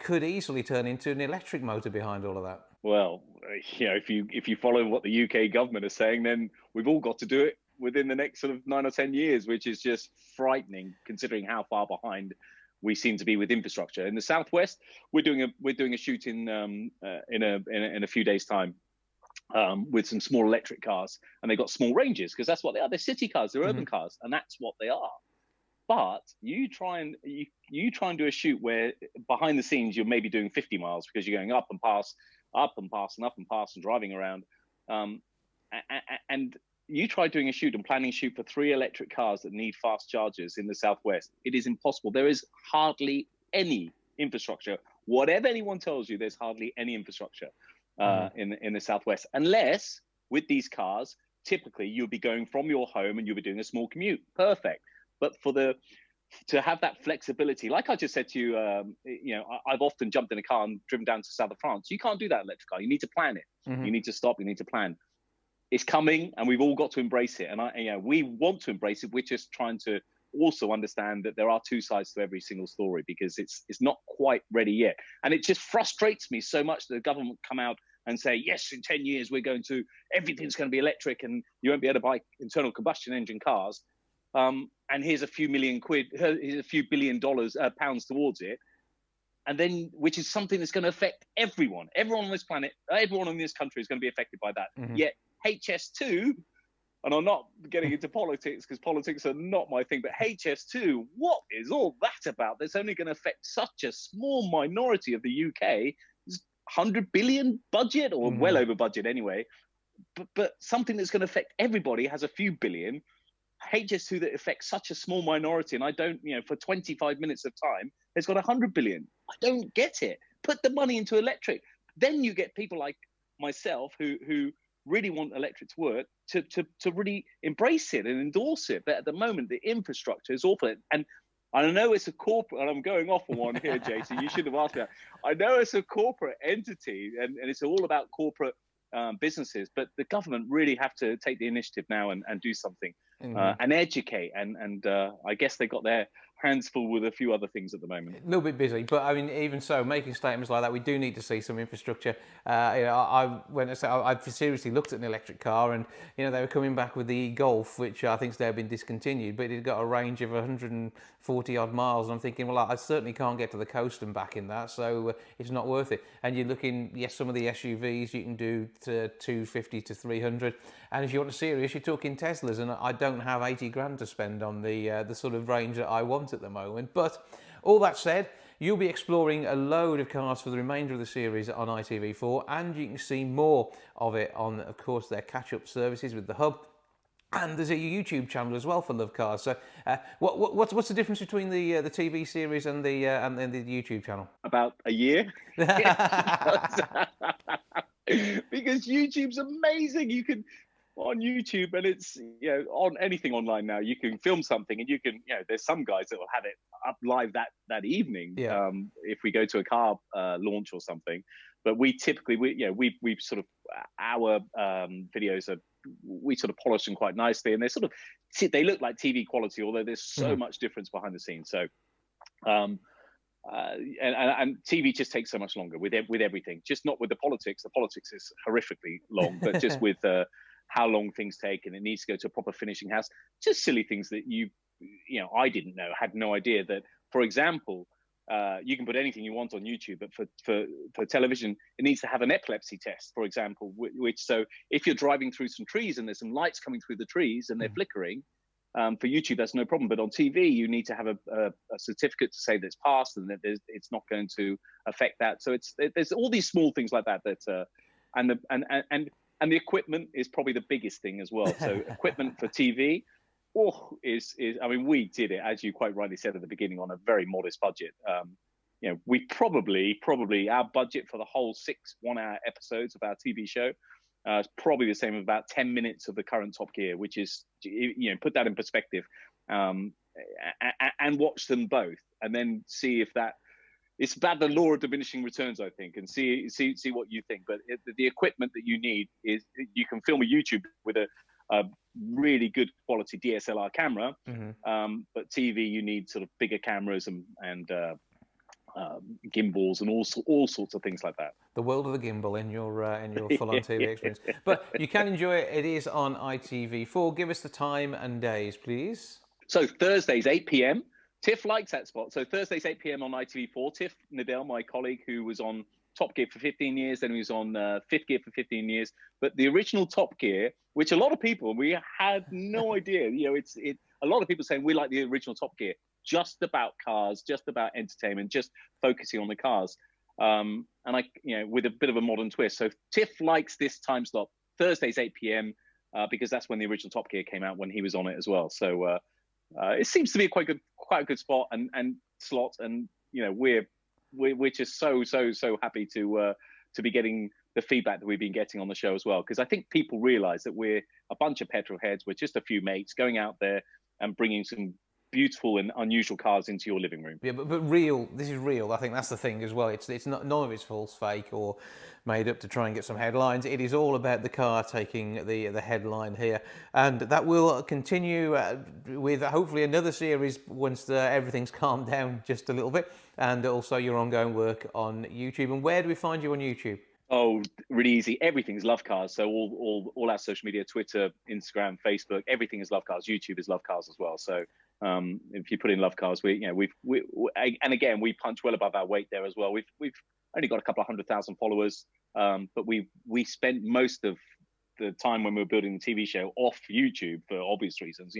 could easily turn into an electric motor behind all of that. Well, if you follow what the UK government is saying, then we've all got to do it within the next sort of 9 or 10 years, which is just frightening considering how far behind we seem to be with infrastructure. In the southwest, we're doing a shoot in a few days' time with some small electric cars, and they've got small ranges because that's what they are. They're city cars, they're urban cars, and that's what they are. But you try and do a shoot where behind the scenes you're maybe doing 50 miles because you're going up and past and driving around, and you try doing a shoot and planning a shoot for 3 electric cars that need fast chargers in the southwest. It is impossible. There is hardly any infrastructure. Whatever anyone tells you, there's hardly any infrastructure in the southwest, unless with these cars, typically you'll be going from your home and you'll be doing a small commute. Perfect. But to have that flexibility, like I just said to you, I've often jumped in a car and driven down to south of France. You can't do that electric car. You need to plan it. You need to stop. You need to plan. It's coming, and we've all got to embrace it. And we want to embrace it. We're just trying to also understand that there are 2 sides to every single story, because it's not quite ready yet. And it just frustrates me so much that the government come out and say, yes, in 10 years everything's going to be electric, and you won't be able to buy internal combustion engine cars. And here's a few million quid, here's a few $1 billion pounds towards it. And then, which is something that's going to affect everyone on this planet, everyone in this country is going to be affected by that. Yet HS2, and I'm not getting into politics because politics are not my thing, but HS2, what is all that about? That's only going to affect such a small minority of the UK. It's 100 billion budget, or well over budget anyway. But something that's going to affect everybody has a few billion. HS2 that affects such a small minority, and I don't, for 25 minutes of time, it's got 100 billion. I don't get it. Put the money into electric. Then you get people like myself who really want electric to work to really embrace it and endorse it. But at the moment, the infrastructure is awful. And I know it's a corporate, and I'm going off on one here, Jason, you should have asked me that. I know it's a corporate entity, and it's all about corporate businesses, but the government really have to take the initiative now and do something and educate. And I guess they got their hands full with a few other things at the moment. A little bit busy, but I mean, even so, making statements like that, we do need to see some infrastructure. I've seriously looked at an electric car, and they were coming back with the Golf, which I think's now been discontinued, but it got a range of 140 odd miles, and I'm thinking, well, I certainly can't get to the coast and back in that, so it's not worth it. And you're looking, yes, some of the SUVs you can do to 250 to 300, and if you want a serious, you're talking Teslas, and I don't have 80 grand to spend on the sort of range that I want at the moment. But all that said, you'll be exploring a load of cars for the remainder of the series on ITV4, and you can see more of it on, of course, their catch-up services with the Hub. And there's a YouTube channel as well for Love Cars. So, what's the difference between the TV series and the YouTube channel? About a year. Because YouTube's amazing. You can on YouTube, and it's on anything online now. You can film something, and you can there's some guys that will have it up live that evening. Yeah. If we go to a car launch or something, but we typically we sort of our videos are. We sort of polish them quite nicely, and they look like TV quality, although there's so much difference behind the scenes. So, and TV just takes so much longer with everything. Just not with the politics. The politics is horrifically long, but just with how long things take, and it needs to go to a proper finishing house. Just silly things that I didn't know, had no idea that. For example, you can put anything you want on YouTube, but for television, it needs to have an epilepsy test, for example. Which so if you're driving through some trees and there's some lights coming through the trees and they're flickering, for YouTube that's no problem. But on TV, you need to have a certificate to say that it's passed and that it's not going to affect that. So there's all these small things like that and the equipment is probably the biggest thing as well. So equipment for TV. I mean, we did it, as you quite rightly said at the beginning, on a very modest budget. We probably our budget for the whole 6 one-hour episodes of our TV show is probably the same as about 10 minutes of the current Top Gear, which is, put that in perspective, and watch them both, and then see if that. It's about the law of diminishing returns, I think, and see what you think. But the equipment that you need is you can film a YouTube with a really good quality DSLR camera, but TV you need sort of bigger cameras and gimbals and all sorts of things like that. The world of the gimbal in your full-on TV experience. But you can enjoy it. It is on ITV4. Give us the time and days, please. So Thursdays 8 p.m. Tiff likes that spot. So Thursdays 8 p.m. on ITV4. Tiff Nadell, my colleague, who was on Top Gear for 15 years, then he was on Fifth Gear for 15 years. But the original Top Gear, which a lot of people, we had no idea. A lot of people saying we like the original Top Gear, just about cars, just about entertainment, just focusing on the cars. And with a bit of a modern twist. So Tiff likes this time slot, Thursdays 8 p.m. Because that's when the original Top Gear came out, when he was on it as well. So it seems to be quite a good spot and slot, and we're just so happy to be getting the feedback that we've been getting on the show as well, because I think people realise that we're a bunch of petrol heads, we're just a few mates going out there and bringing some beautiful and unusual cars into your living room. Yeah, but real. This is real. I think that's the thing as well. It's not, none of it's false, fake, or made up to try and get some headlines. It is all about the car taking the headline here, and that will continue with hopefully another series once everything's calmed down just a little bit, and also your ongoing work on YouTube. And where do we find you on YouTube? Oh, really easy. Everything's Love Cars. So all our social media, Twitter, Instagram, Facebook, everything is Love Cars. YouTube is Love Cars as well. So if you put in Love Cars, we and again, we punch well above our weight there as well. We've only got a couple of 100,000 followers, but we spent most of the time when we were building the TV show off YouTube for obvious reasons.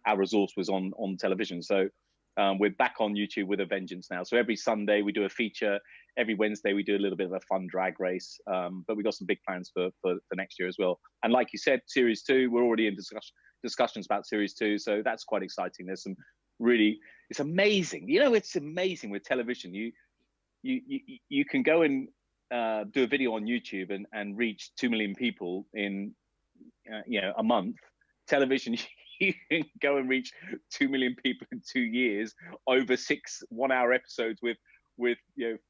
Our resource was on television. So we're back on YouTube with a vengeance now. So every Sunday we do a feature. Every Wednesday we do a little bit of a fun drag race. But we've got some big plans for next year as well. And like you said, Series 2, we're already in discussions about Series 2. So that's quite exciting. There's some really, it's amazing. It's amazing with television. You can go and do a video on YouTube and reach 2 million people in a month. Television, you can go and reach 2 million people in 2 years over 6 one-hour episodes with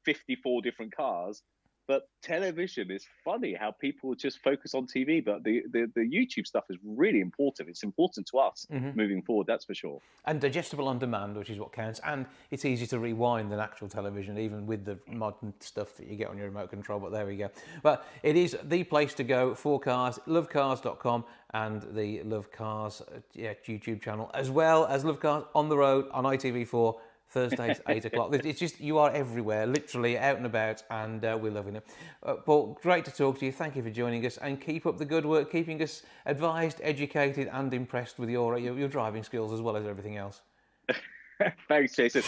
54 different cars. But television is funny how people just focus on TV, but the YouTube stuff is really important. It's important to us moving forward, that's for sure. And digestible on demand, which is what counts. And it's easier to rewind than actual television, even with the modern stuff that you get on your remote control. But there we go. But it is the place to go for cars, lovecars.com, and the Love Cars YouTube channel, as well as Love Cars on the road on ITV4. Thursdays, 8 o'clock. It's just, you are everywhere, literally out and about, and we're loving it. Paul, great to talk to you. Thank you for joining us, and keep up the good work, keeping us advised, educated, and impressed with your driving skills as well as everything else. Thanks, Jason.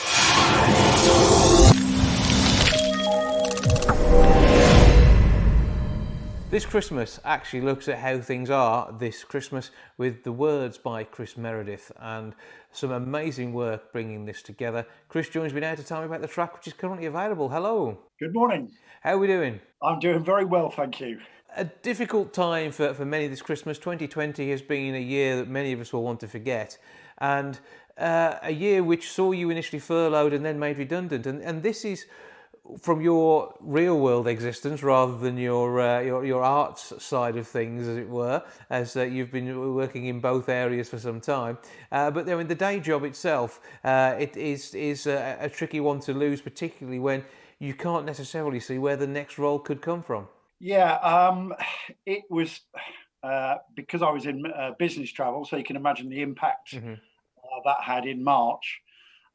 This Christmas actually looks at how things are this Christmas with the words by Chris Meredith, and some amazing work bringing this together. Chris joins me now to tell me about the track which is currently available. Hello. Good morning. How are we doing? I'm doing very well, thank you. A difficult time for many this Christmas. 2020 has been a year that many of us will want to forget, and a year which saw you initially furloughed and then made redundant. And this is from your real world existence rather than your arts side of things, as it were, as you've been working in both areas for some time. But the day job itself, it is a tricky one to lose, particularly when you can't necessarily see where the next role could come from. Yeah, it was because I was in business travel, so you can imagine the impact that had in March.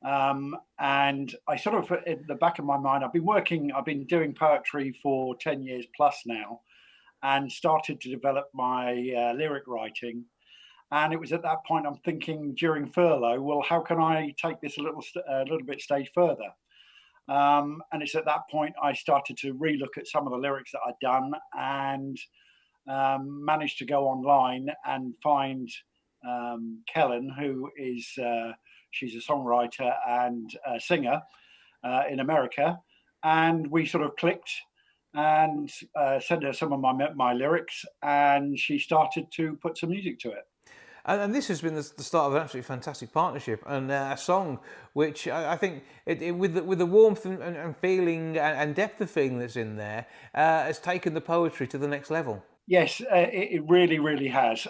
And I sort of, in the back of my mind, I've been doing poetry for 10 years plus now, and started to develop my lyric writing. And it was at that point I'm thinking during furlough, well, how can I take this a little bit stage further? And it's at that point I started to relook at some of the lyrics that I'd done, and managed to go online and find Kellen, who is she's a songwriter and a singer in America, and we sort of clicked and sent her some of my lyrics, and she started to put some music to it. And this has been the start of an absolutely fantastic partnership, and a song which I think, with the warmth and feeling and depth of feeling that's in there, has taken the poetry to the next level. Yes, it really, really has.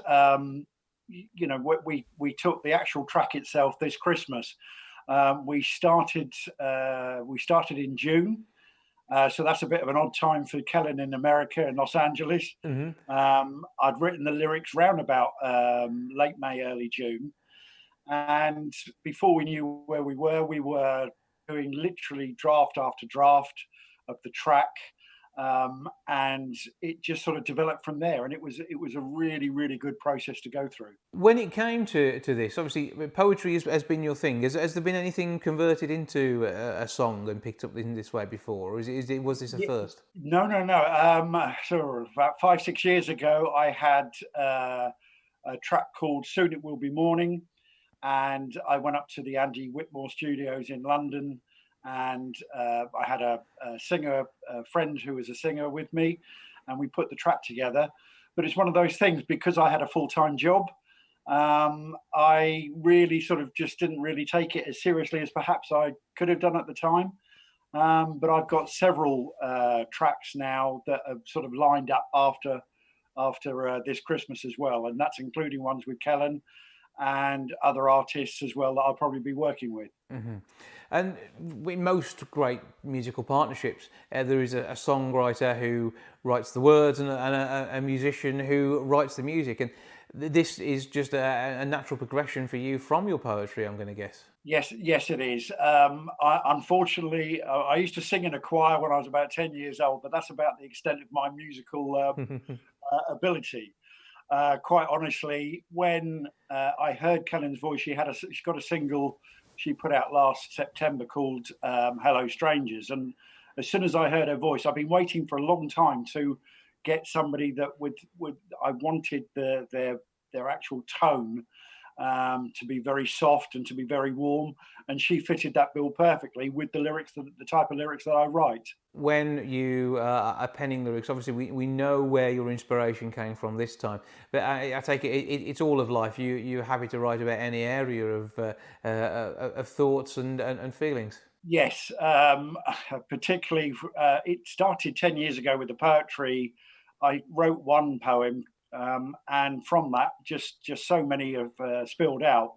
You know, we took the actual track itself this Christmas. We started in June. So that's a bit of an odd time for Kellen in America and Los Angeles. I'd written the lyrics round about late May, early June. And before we knew where we were doing literally draft after draft of the track. And it just sort of developed from there. And it was a really, really good process to go through. When it came to this, obviously poetry has been your thing. Has there been anything converted into a song and picked up in this way before, or was this a first? No. So about 5-6 years ago, I had a track called "Soon It Will Be Morning," and I went up to the Andy Whitmore Studios in London. And I had a friend who was a singer with me, and we put the track together. But it's one of those things, because I had a full-time job, I really sort of just didn't really take it as seriously as perhaps I could have done at the time. But I've got several tracks now that are sort of lined up after this Christmas as well, and that's including ones with Kellen and other artists as well that I'll probably be working with. Mm-hmm. And in most great musical partnerships, there is a songwriter who writes the words and a musician who writes the music. And this is just a natural progression for you from your poetry, I'm going to guess. Yes, it is. Unfortunately, I used to sing in a choir when I was about 10 years old, but that's about the extent of my musical ability. Quite honestly, when I heard Kellen's voice, she's got a single she put out last September called Hello Strangers. And as soon as I heard her voice, I've been waiting for a long time to get somebody that would I wanted their actual tone to be very soft and to be very warm. And she fitted that bill perfectly with the lyrics, the type of lyrics that I write. When you are penning lyrics, obviously we know where your inspiration came from this time, but I take it's all of life. You're happy to write about any area of thoughts and feelings. Yes, particularly it started 10 years ago with the poetry. I wrote one poem, and from that, just so many have spilled out.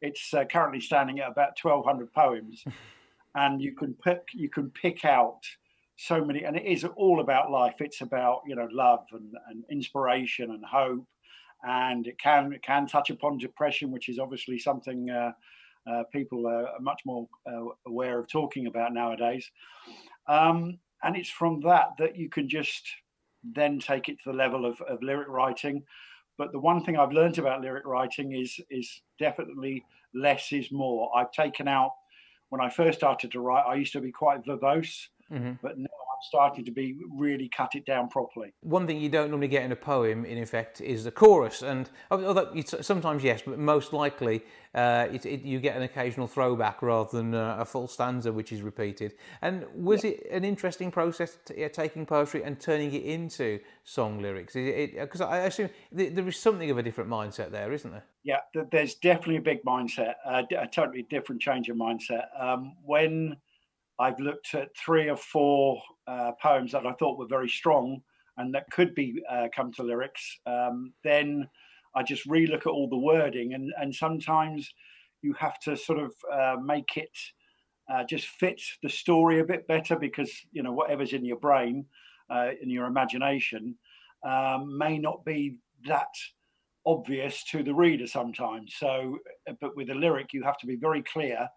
It's currently standing at about 1,200 poems, and you can pick out so many, and it is all about life. It's about love and inspiration and hope, and it can touch upon depression, which is obviously something people are much more aware of talking about nowadays. And it's from that you can just then take it to the level of lyric writing. But the one thing I've learned about lyric writing is definitely less is more. I've taken out, when I first started to write, I used to be quite verbose, but now I'm starting to be really cut it down properly. One thing you don't normally get in a poem, in effect, is the chorus. And although sometimes yes, but most likely you get an occasional throwback rather than a full stanza which is repeated. And was it an interesting process taking poetry and turning it into song lyrics? Because I assume there is something of a different mindset there, isn't there? Yeah, there's definitely a big mindset, a totally different change of mindset. When I've looked at 3 or 4 poems that I thought were very strong and that could be come to lyrics, then I just relook at all the wording, and sometimes you have to sort of make it just fit the story a bit better, because whatever's in your brain, in your imagination, may not be that obvious to the reader sometimes. So, but with a lyric, you have to be very clear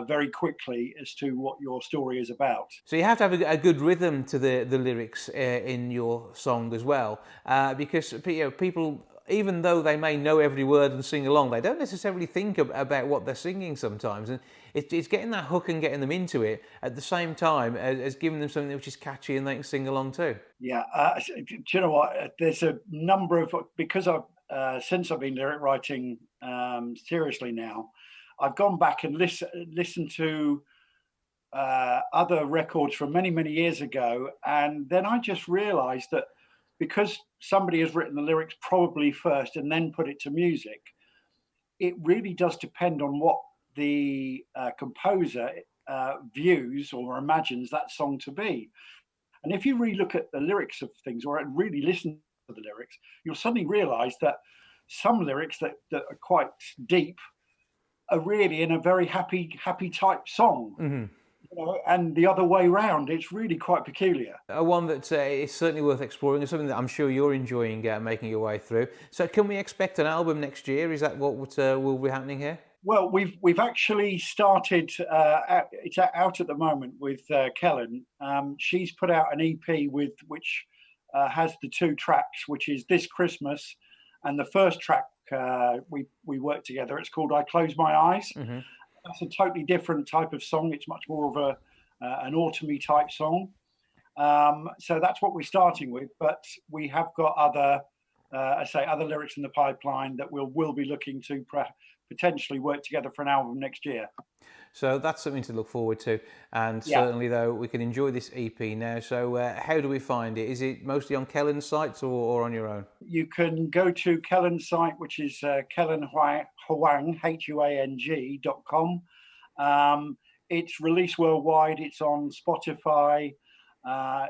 very quickly as to what your story is about. So you have to have a good rhythm to the lyrics in your song as well, because people, even though they may know every word and sing along, they don't necessarily think about what they're singing sometimes, and it's getting that hook and getting them into it at the same time as giving them something which is catchy and they can sing along too. Yeah, do you know what? There's a number of, because since I've been lyric writing seriously now, I've gone back and listened to other records from many, many years ago. And then I just realized that because somebody has written the lyrics probably first and then put it to music, it really does depend on what the composer views or imagines that song to be. And if you really look at the lyrics of things or really listen to the lyrics, you'll suddenly realize that some lyrics that are quite deep are really in a very happy type song. Mm-hmm. You know, and the other way round, it's really quite peculiar. One that is certainly worth exploring, and something that I'm sure you're enjoying making your way through. So can we expect an album next year? Is that what will be happening here? Well, we've actually started, it's out at the moment with Kellen. She's put out an EP which has the 2 tracks, which is This Christmas, and the first track we worked together. It's called I Close My Eyes. Mm-hmm. That's a totally different type of song. It's much more of an autumny type song. So that's what we're starting with. But we have got other lyrics in the pipeline that we'll be looking to potentially work together for an album next year. So that's something to look forward to, and certainly though we can enjoy this EP now. So how do we find it? Is it mostly on Kellen's sites or on your own? You can go to Kellen's site, which is Kellen Huang, HUANG.com. It's released worldwide. It's on Spotify.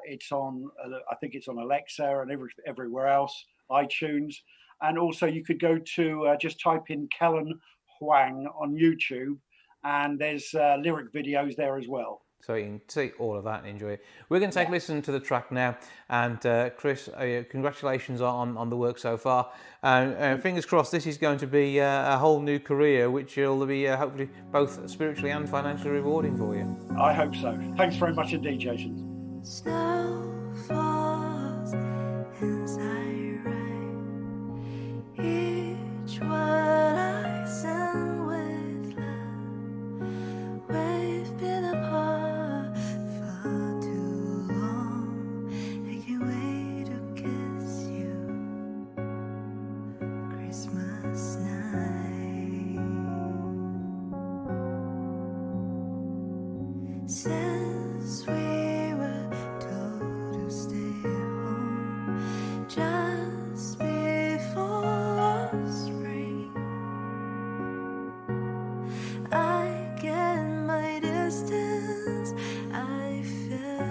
It's on, I think it's on Alexa and everywhere else, iTunes. And also you could go to just type in Kellen Huang on YouTube, and there's lyric videos there as well. So you can see all of that and enjoy it. We're going to take a listen to the track now. And Chris, congratulations on the work so far. Fingers crossed this is going to be a whole new career, which will be hopefully both spiritually and financially rewarding for you. I hope so. Thanks very much indeed, Jason. Snow falls inside right. Each word I sing with love. We've been apart for too long. I can't wait to kiss you. Christmas night. Since we were told to stay home just before spring, I get my distance, I feel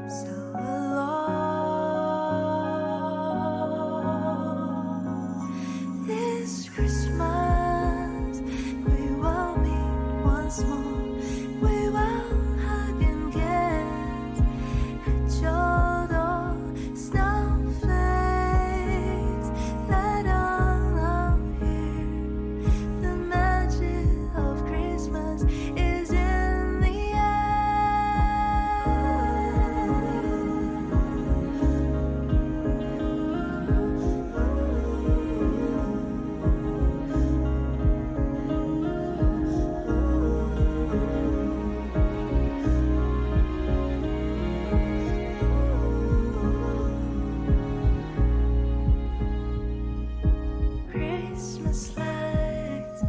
so alone. This Christmas we will meet once more. We will hug and kiss at your door. Snowflakes light on here. The magic of Christmas is in the Christmas lights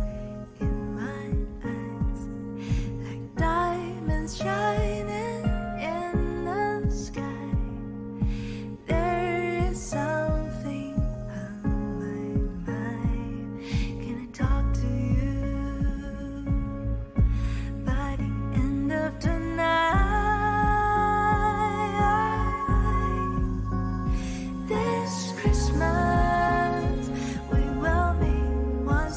in my eyes, like diamonds shining in the sky. There is something on my mind. Can I talk to you by the end of tonight? This Christmas we will meet once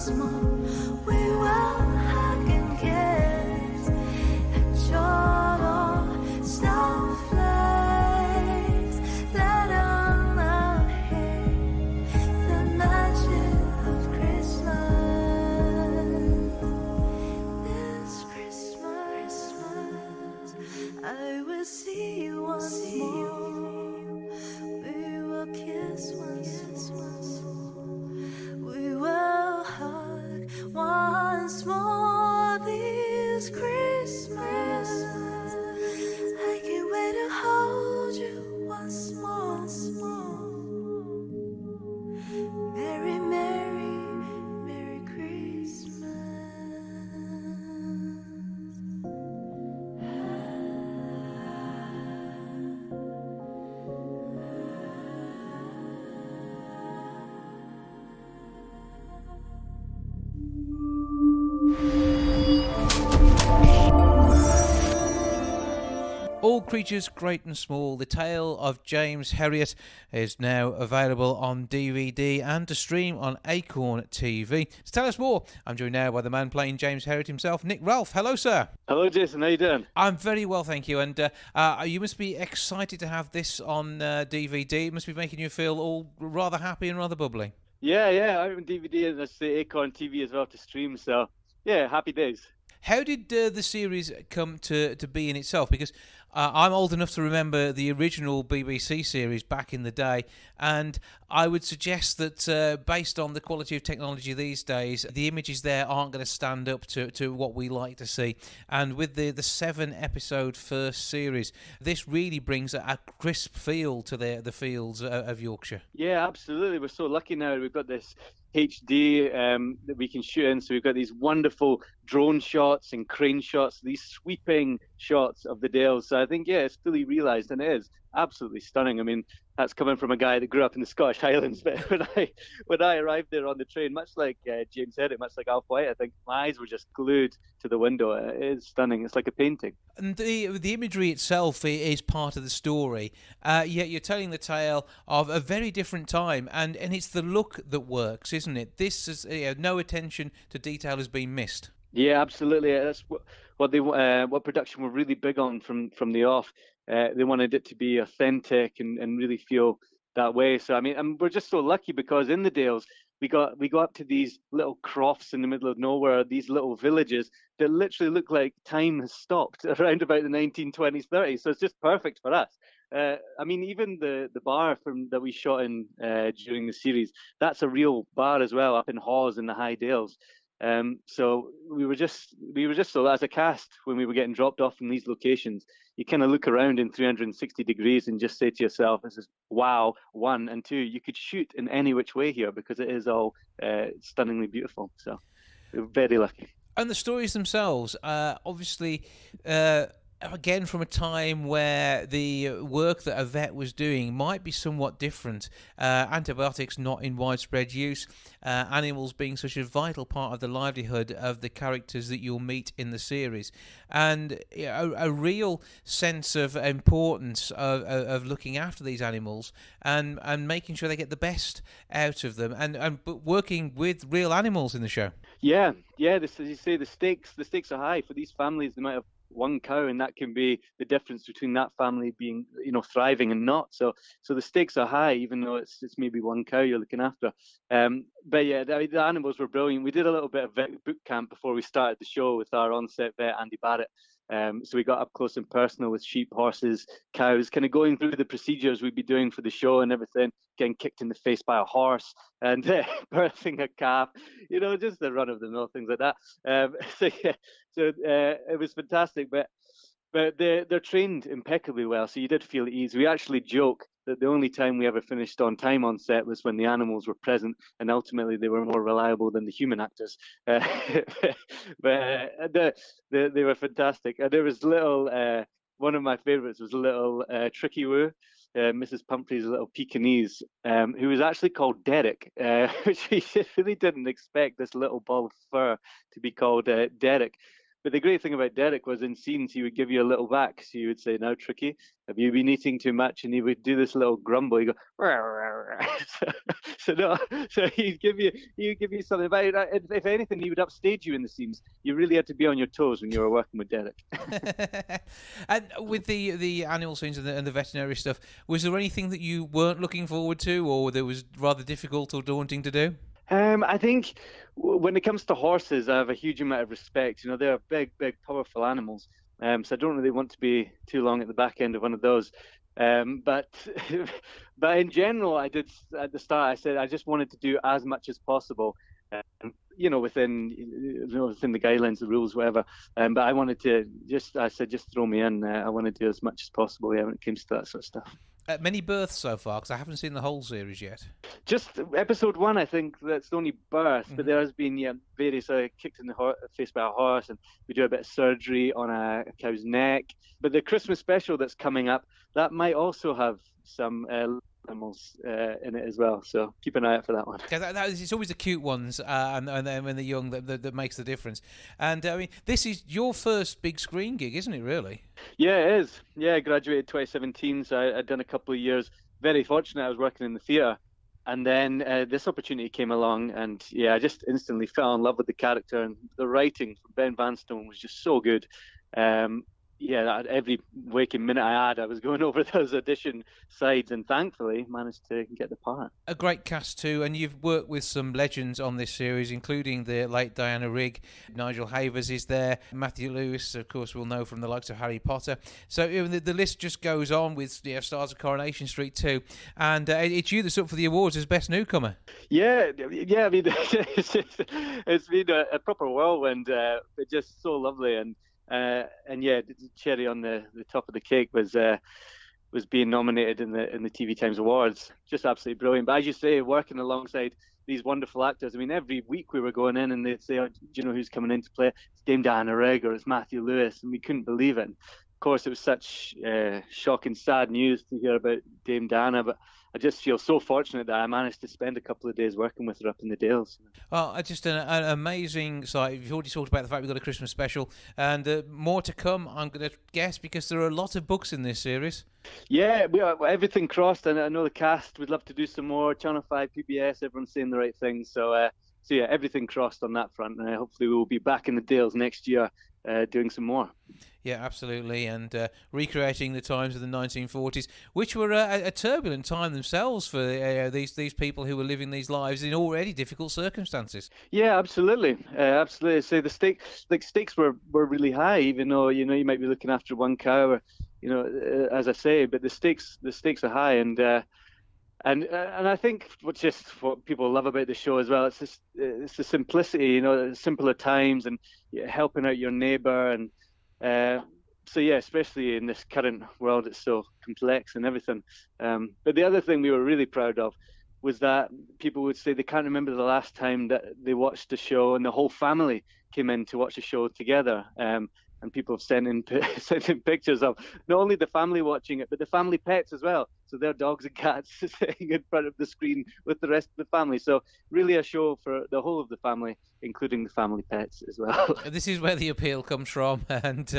Creatures Great and Small, the tale of James Herriot, is now available on DVD and to stream on Acorn TV. To tell us more, I'm joined now by the man playing James Herriot himself, Nick Ralph. Hello, sir. Hello, Jason. How you doing? I'm very well, thank you. And you must be excited to have this on DVD. It must be making you feel all rather happy and rather bubbly. Yeah, I'm on DVD and that's the Acorn TV as well to stream. So, yeah, happy days. How did the series come to be in itself? Because I'm old enough to remember the original BBC series back in the day, and I would suggest that based on the quality of technology these days, the images there aren't going to stand up to what we like to see. And with the 7-episode first series, this really brings a crisp feel to the fields of Yorkshire. Yeah, absolutely. We're so lucky now. We've got this HD that we can shoot in. So we've got these wonderful drone shots and crane shots, these sweeping shots of the Dales. So I think, yeah, it's fully realised, and it is absolutely stunning. I mean, that's coming from a guy that grew up in the Scottish Highlands. But when I arrived there on the train, much like James said it, much like Alf White, I think my eyes were just glued to the window. It is stunning. It's like a painting. And the imagery itself is part of the story, yet you're telling the tale of a very different time, and it's the look that works, isn't it? This is no attention to detail has been missed. Yeah, absolutely. That's what production were really big on from the off. They wanted it to be authentic and really feel that way. So I mean, and we're just so lucky because in the Dales we go up to these little crofts in the middle of nowhere, these little villages that literally look like time has stopped around about the 1920s, 30s. So it's just perfect for us. I mean, even the bar that we shot in during the series, that's a real bar as well, up in Hawes in the High Dales. So we were just so as a cast, when we were getting dropped off from these locations, you kind of look around in 360 degrees and just say to yourself, this is wow, one, and two, you could shoot in any which way here because it is all stunningly beautiful. So we're very lucky. And the stories themselves, obviously, again, from a time where the work that a vet was doing might be somewhat different. Antibiotics not in widespread use, animals being such a vital part of the livelihood of the characters that you'll meet in the series, and a real sense of importance of looking after these animals and making sure they get the best out of them, and working with real animals in the show. Yeah. As you say, the stakes are high for these families. They might have one cow, and that can be the difference between that family being, thriving and not. So the stakes are high, even though it's maybe one cow you're looking after. But yeah, the animals were brilliant. We did a little bit of vet boot camp before we started the show with our on-set vet Andy Barrett. So we got up close and personal with sheep, horses, cows, kind of going through the procedures we'd be doing for the show and everything, getting kicked in the face by a horse and birthing a calf, just the run-of-the-mill things like that. It was fantastic, but they're trained impeccably well, so you did feel at ease. We actually joke that the only time we ever finished on time on set was when the animals were present, and ultimately they were more reliable than the human actors. But they were fantastic. And there was one of my favourites was little Tricky Woo, Mrs. Pumphrey's little Pekingese, who was actually called Derek, which we really didn't expect this little ball of fur to be called Derek. But the great thing about Derek was in scenes, he would give you a little back. So you would say, "Now, Tricky, have you been eating too much?" And he would do this little grumble. He'd go, so he'd give you something. But if anything, he would upstage you in the scenes. You really had to be on your toes when you were working with Derek. And with the animal scenes and the veterinary stuff, was there anything that you weren't looking forward to, or that was rather difficult or daunting to do? I think when it comes to horses, I have a huge amount of respect. They're big, powerful animals. So I don't really want to be too long at the back end of one of those. But in general, I did at the start. I said I just wanted to do as much as possible, within the guidelines, the rules, whatever. But I wanted to just throw me in. I want to do as much as possible. When it comes to that sort of stuff. Many births so far, because I haven't seen the whole series yet. Just episode 1, I think that's the only birth, but there has been various kicked in the face by a horse, and we do a bit of surgery on a cow's neck. But the Christmas special that's coming up, that might also have some animals in it as well. So keep an eye out for that one. Yeah, it's always the cute ones, and then when they're young, that makes the difference. And I mean, this is your first big screen gig, isn't it? Really? Yeah, it is. Yeah, I graduated 2017, so I'd done a couple of years. Very fortunate, I was working in the theatre, and then this opportunity came along, and yeah, I just instantly fell in love with the character, and the writing from Ben Vanstone was just so good. Every waking minute I had, I was going over those audition sides, and thankfully managed to get the part. A great cast too, and you've worked with some legends on this series, including the late Diana Rigg. Nigel Havers is there. Matthew Lewis, of course, we'll know from the likes of Harry Potter. So the list just goes on with stars of Coronation Street too. And it's you that's up for the awards as Best Newcomer. Yeah. I mean, it's been a proper whirlwind, but just so lovely. And yeah, cherry on the top of the cake was being nominated in the TV Times Awards. Just absolutely brilliant. But as you say, working alongside these wonderful actors. I mean, every week we were going in and they'd say, "Oh, do you know who's coming in to play? It's Dame Diana Rigg or it's Matthew Lewis," and we couldn't believe it. And of course, it was such shocking, sad news to hear about Dame Diana, but I just feel so fortunate that I managed to spend a couple of days working with her up in the Dales. Well, just an amazing site. You've already talked about the fact we've got a Christmas special, and more to come, I'm going to guess, because there are a lot of books in this series. Yeah, we are, everything crossed, and I know the cast would love to do some more. Channel 5, PBS, everyone's saying the right things. So yeah, everything crossed on that front. And hopefully we will be back in the Dales next year doing some more. Yeah, absolutely, and recreating the times of the 1940s, which were a turbulent time themselves for these people who were living these lives in already difficult circumstances. Yeah, absolutely, absolutely. So the stakes were really high, even though you might be looking after one cow, or, as I say, but the stakes are high, and I think what people love about the show as well, it's the simplicity, simpler times, and helping out your neighbour, and so yeah, especially in this current world, it's so complex and everything. But the other thing we were really proud of was that people would say they can't remember the last time that they watched a show and the whole family came in to watch a show together. And people have sent in pictures of not only the family watching it, but the family pets as well. So their dogs and cats sitting in front of the screen with the rest of the family. So really a show for the whole of the family, including the family pets as well. This is where the appeal comes from, and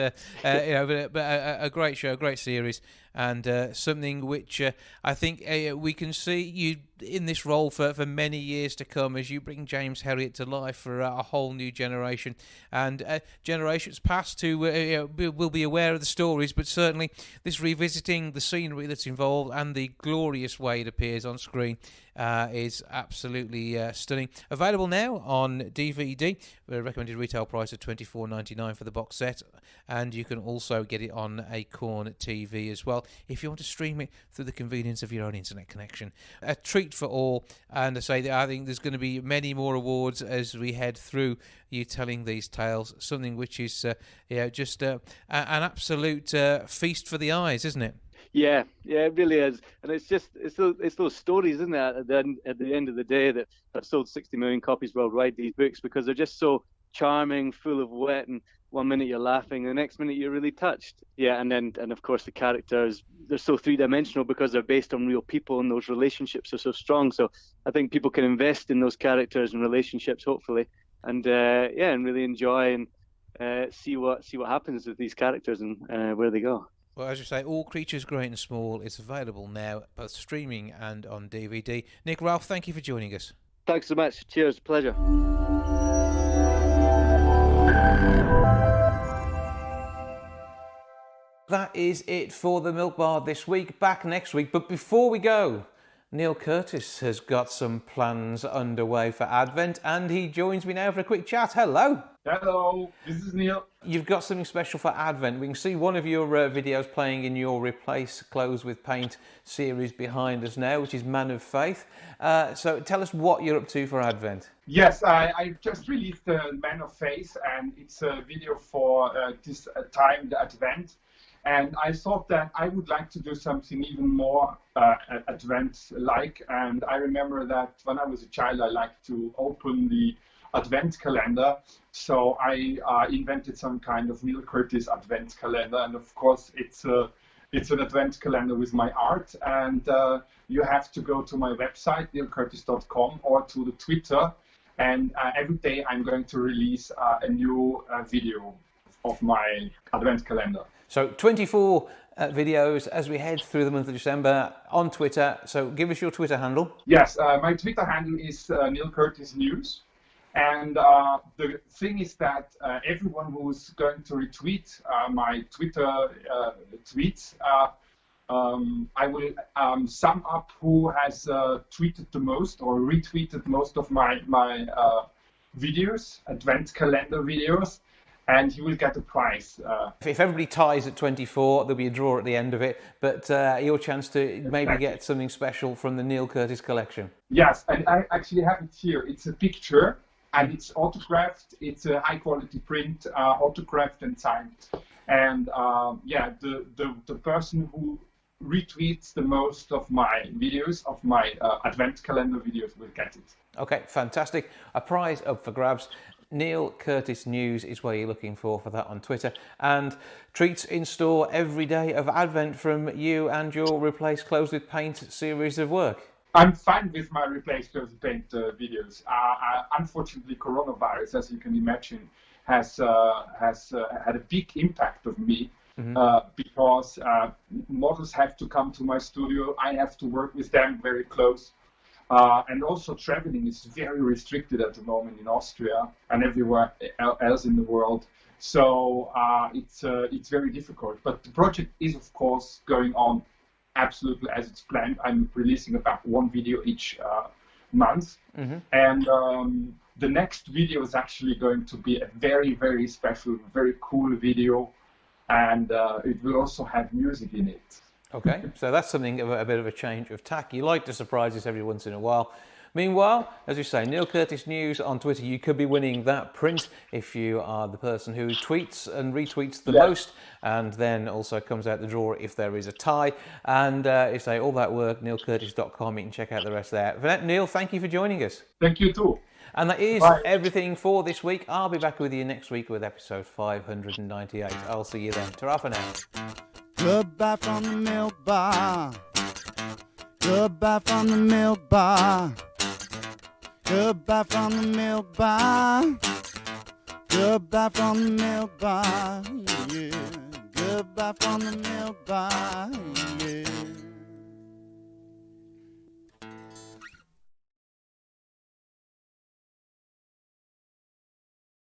but a great show, a great series, and something which I think we can see you in this role for many years to come as you bring James Herriot to life for a whole new generation, and generations past who will be aware of the stories, but certainly this revisiting the scenery that's involved and the glorious way it appears on screen is absolutely stunning. Available now on DVD, a recommended retail price of $24.99 for the box set, and you can also get it on Acorn TV as well if you want to stream it through the convenience of your own internet connection. A treat for all, and I think there's going to be many more awards as we head through you telling these tales, something which is just an absolute feast for the eyes, isn't it? Yeah, it really is, and it's those stories, isn't it? At the end of the day, that have sold 60 million copies worldwide. These books, because they're just so charming, full of wit, and one minute you're laughing, the next minute you're really touched. Yeah, and of course the characters, they're so three-dimensional because they're based on real people, and those relationships are so strong. So I think people can invest in those characters and relationships, hopefully, and and really enjoy and see what happens with these characters and where they go. Well, as you say, All Creatures Great and Small is available now, both streaming and on DVD. Nick, Ralph, thank you for joining us. Thanks so much. Cheers. Pleasure. That is it for the Milk Bar this week. Back next week. But before we go, Neil Curtis has got some plans underway for Advent, and he joins me now for a quick chat. Hello. Hello, this is Neil. You've got something special for Advent. We can see one of your videos playing in your Replace Clothes with Paint series behind us now, which is Man of Faith. So tell us what you're up to for Advent. Yes, I just released Man of Faith, and it's a video for this time, the Advent. And I thought that I would like to do something even more Advent-like. And I remember that when I was a child, I liked to open the Advent calendar. So I invented some kind of Neil Curtis Advent calendar. And of course, it's It's an advent calendar with my art, and you have to go to my website, neilcurtis.com, or to the Twitter, and every day I'm going to release a new video of my advent calendar. So 24 videos as we head through the month of December on Twitter. So give us your Twitter handle. Yes, my Twitter handle is Neil Curtis News. And the thing is that everyone who's going to retweet my Twitter tweets, I will sum up who has tweeted the most or retweeted most of my videos, advent calendar videos, and he will get a prize. If everybody ties at 24, there'll be a draw at the end of it, but your chance to maybe get something special from the Neil Curtis collection. Yes, and I actually have it here. It's a picture, and it's autographed. It's a high-quality print, autographed and signed. And yeah, the person who retweets the most of my videos, of my advent calendar videos, will get it. Okay, fantastic. A prize up for grabs. Neil Curtis News is where you're looking for that on Twitter. And treats in store every day of Advent from you and your Replace Clothes with Paint series of work. I'm fine with my Replace Clothes with Paint videos. Unfortunately, coronavirus, as you can imagine, has had a big impact on me. Because models have to come to my studio. I have to work with them very close. And also traveling is very restricted at the moment in Austria and everywhere else in the world. So it's very difficult. But the project is, of course, going on absolutely as it's planned. I'm releasing about one video each month. And the next video is actually going to be a very, very special, very cool video. And it will also have music in it. Okay, so that's something of a bit of a change of tack. You like to surprise us every once in a while. Meanwhile, as you say, Neil Curtis News on Twitter, you could be winning that print if you are the person who tweets and retweets the most, and then also comes out the draw if there is a tie. And you say all that work, neilcurtis.com, you can check out the rest there. For that, Neil, thank you for joining us. Thank you too. And that is everything for this week. I'll be back with you next week with episode 598. I'll see you then. Ta-ra for now. Goodbye from the milk bar. Goodbye from the milk bar. Goodbye from the milk bar. Goodbye from the milk bar. Yeah. Goodbye from the milk bar. Yeah.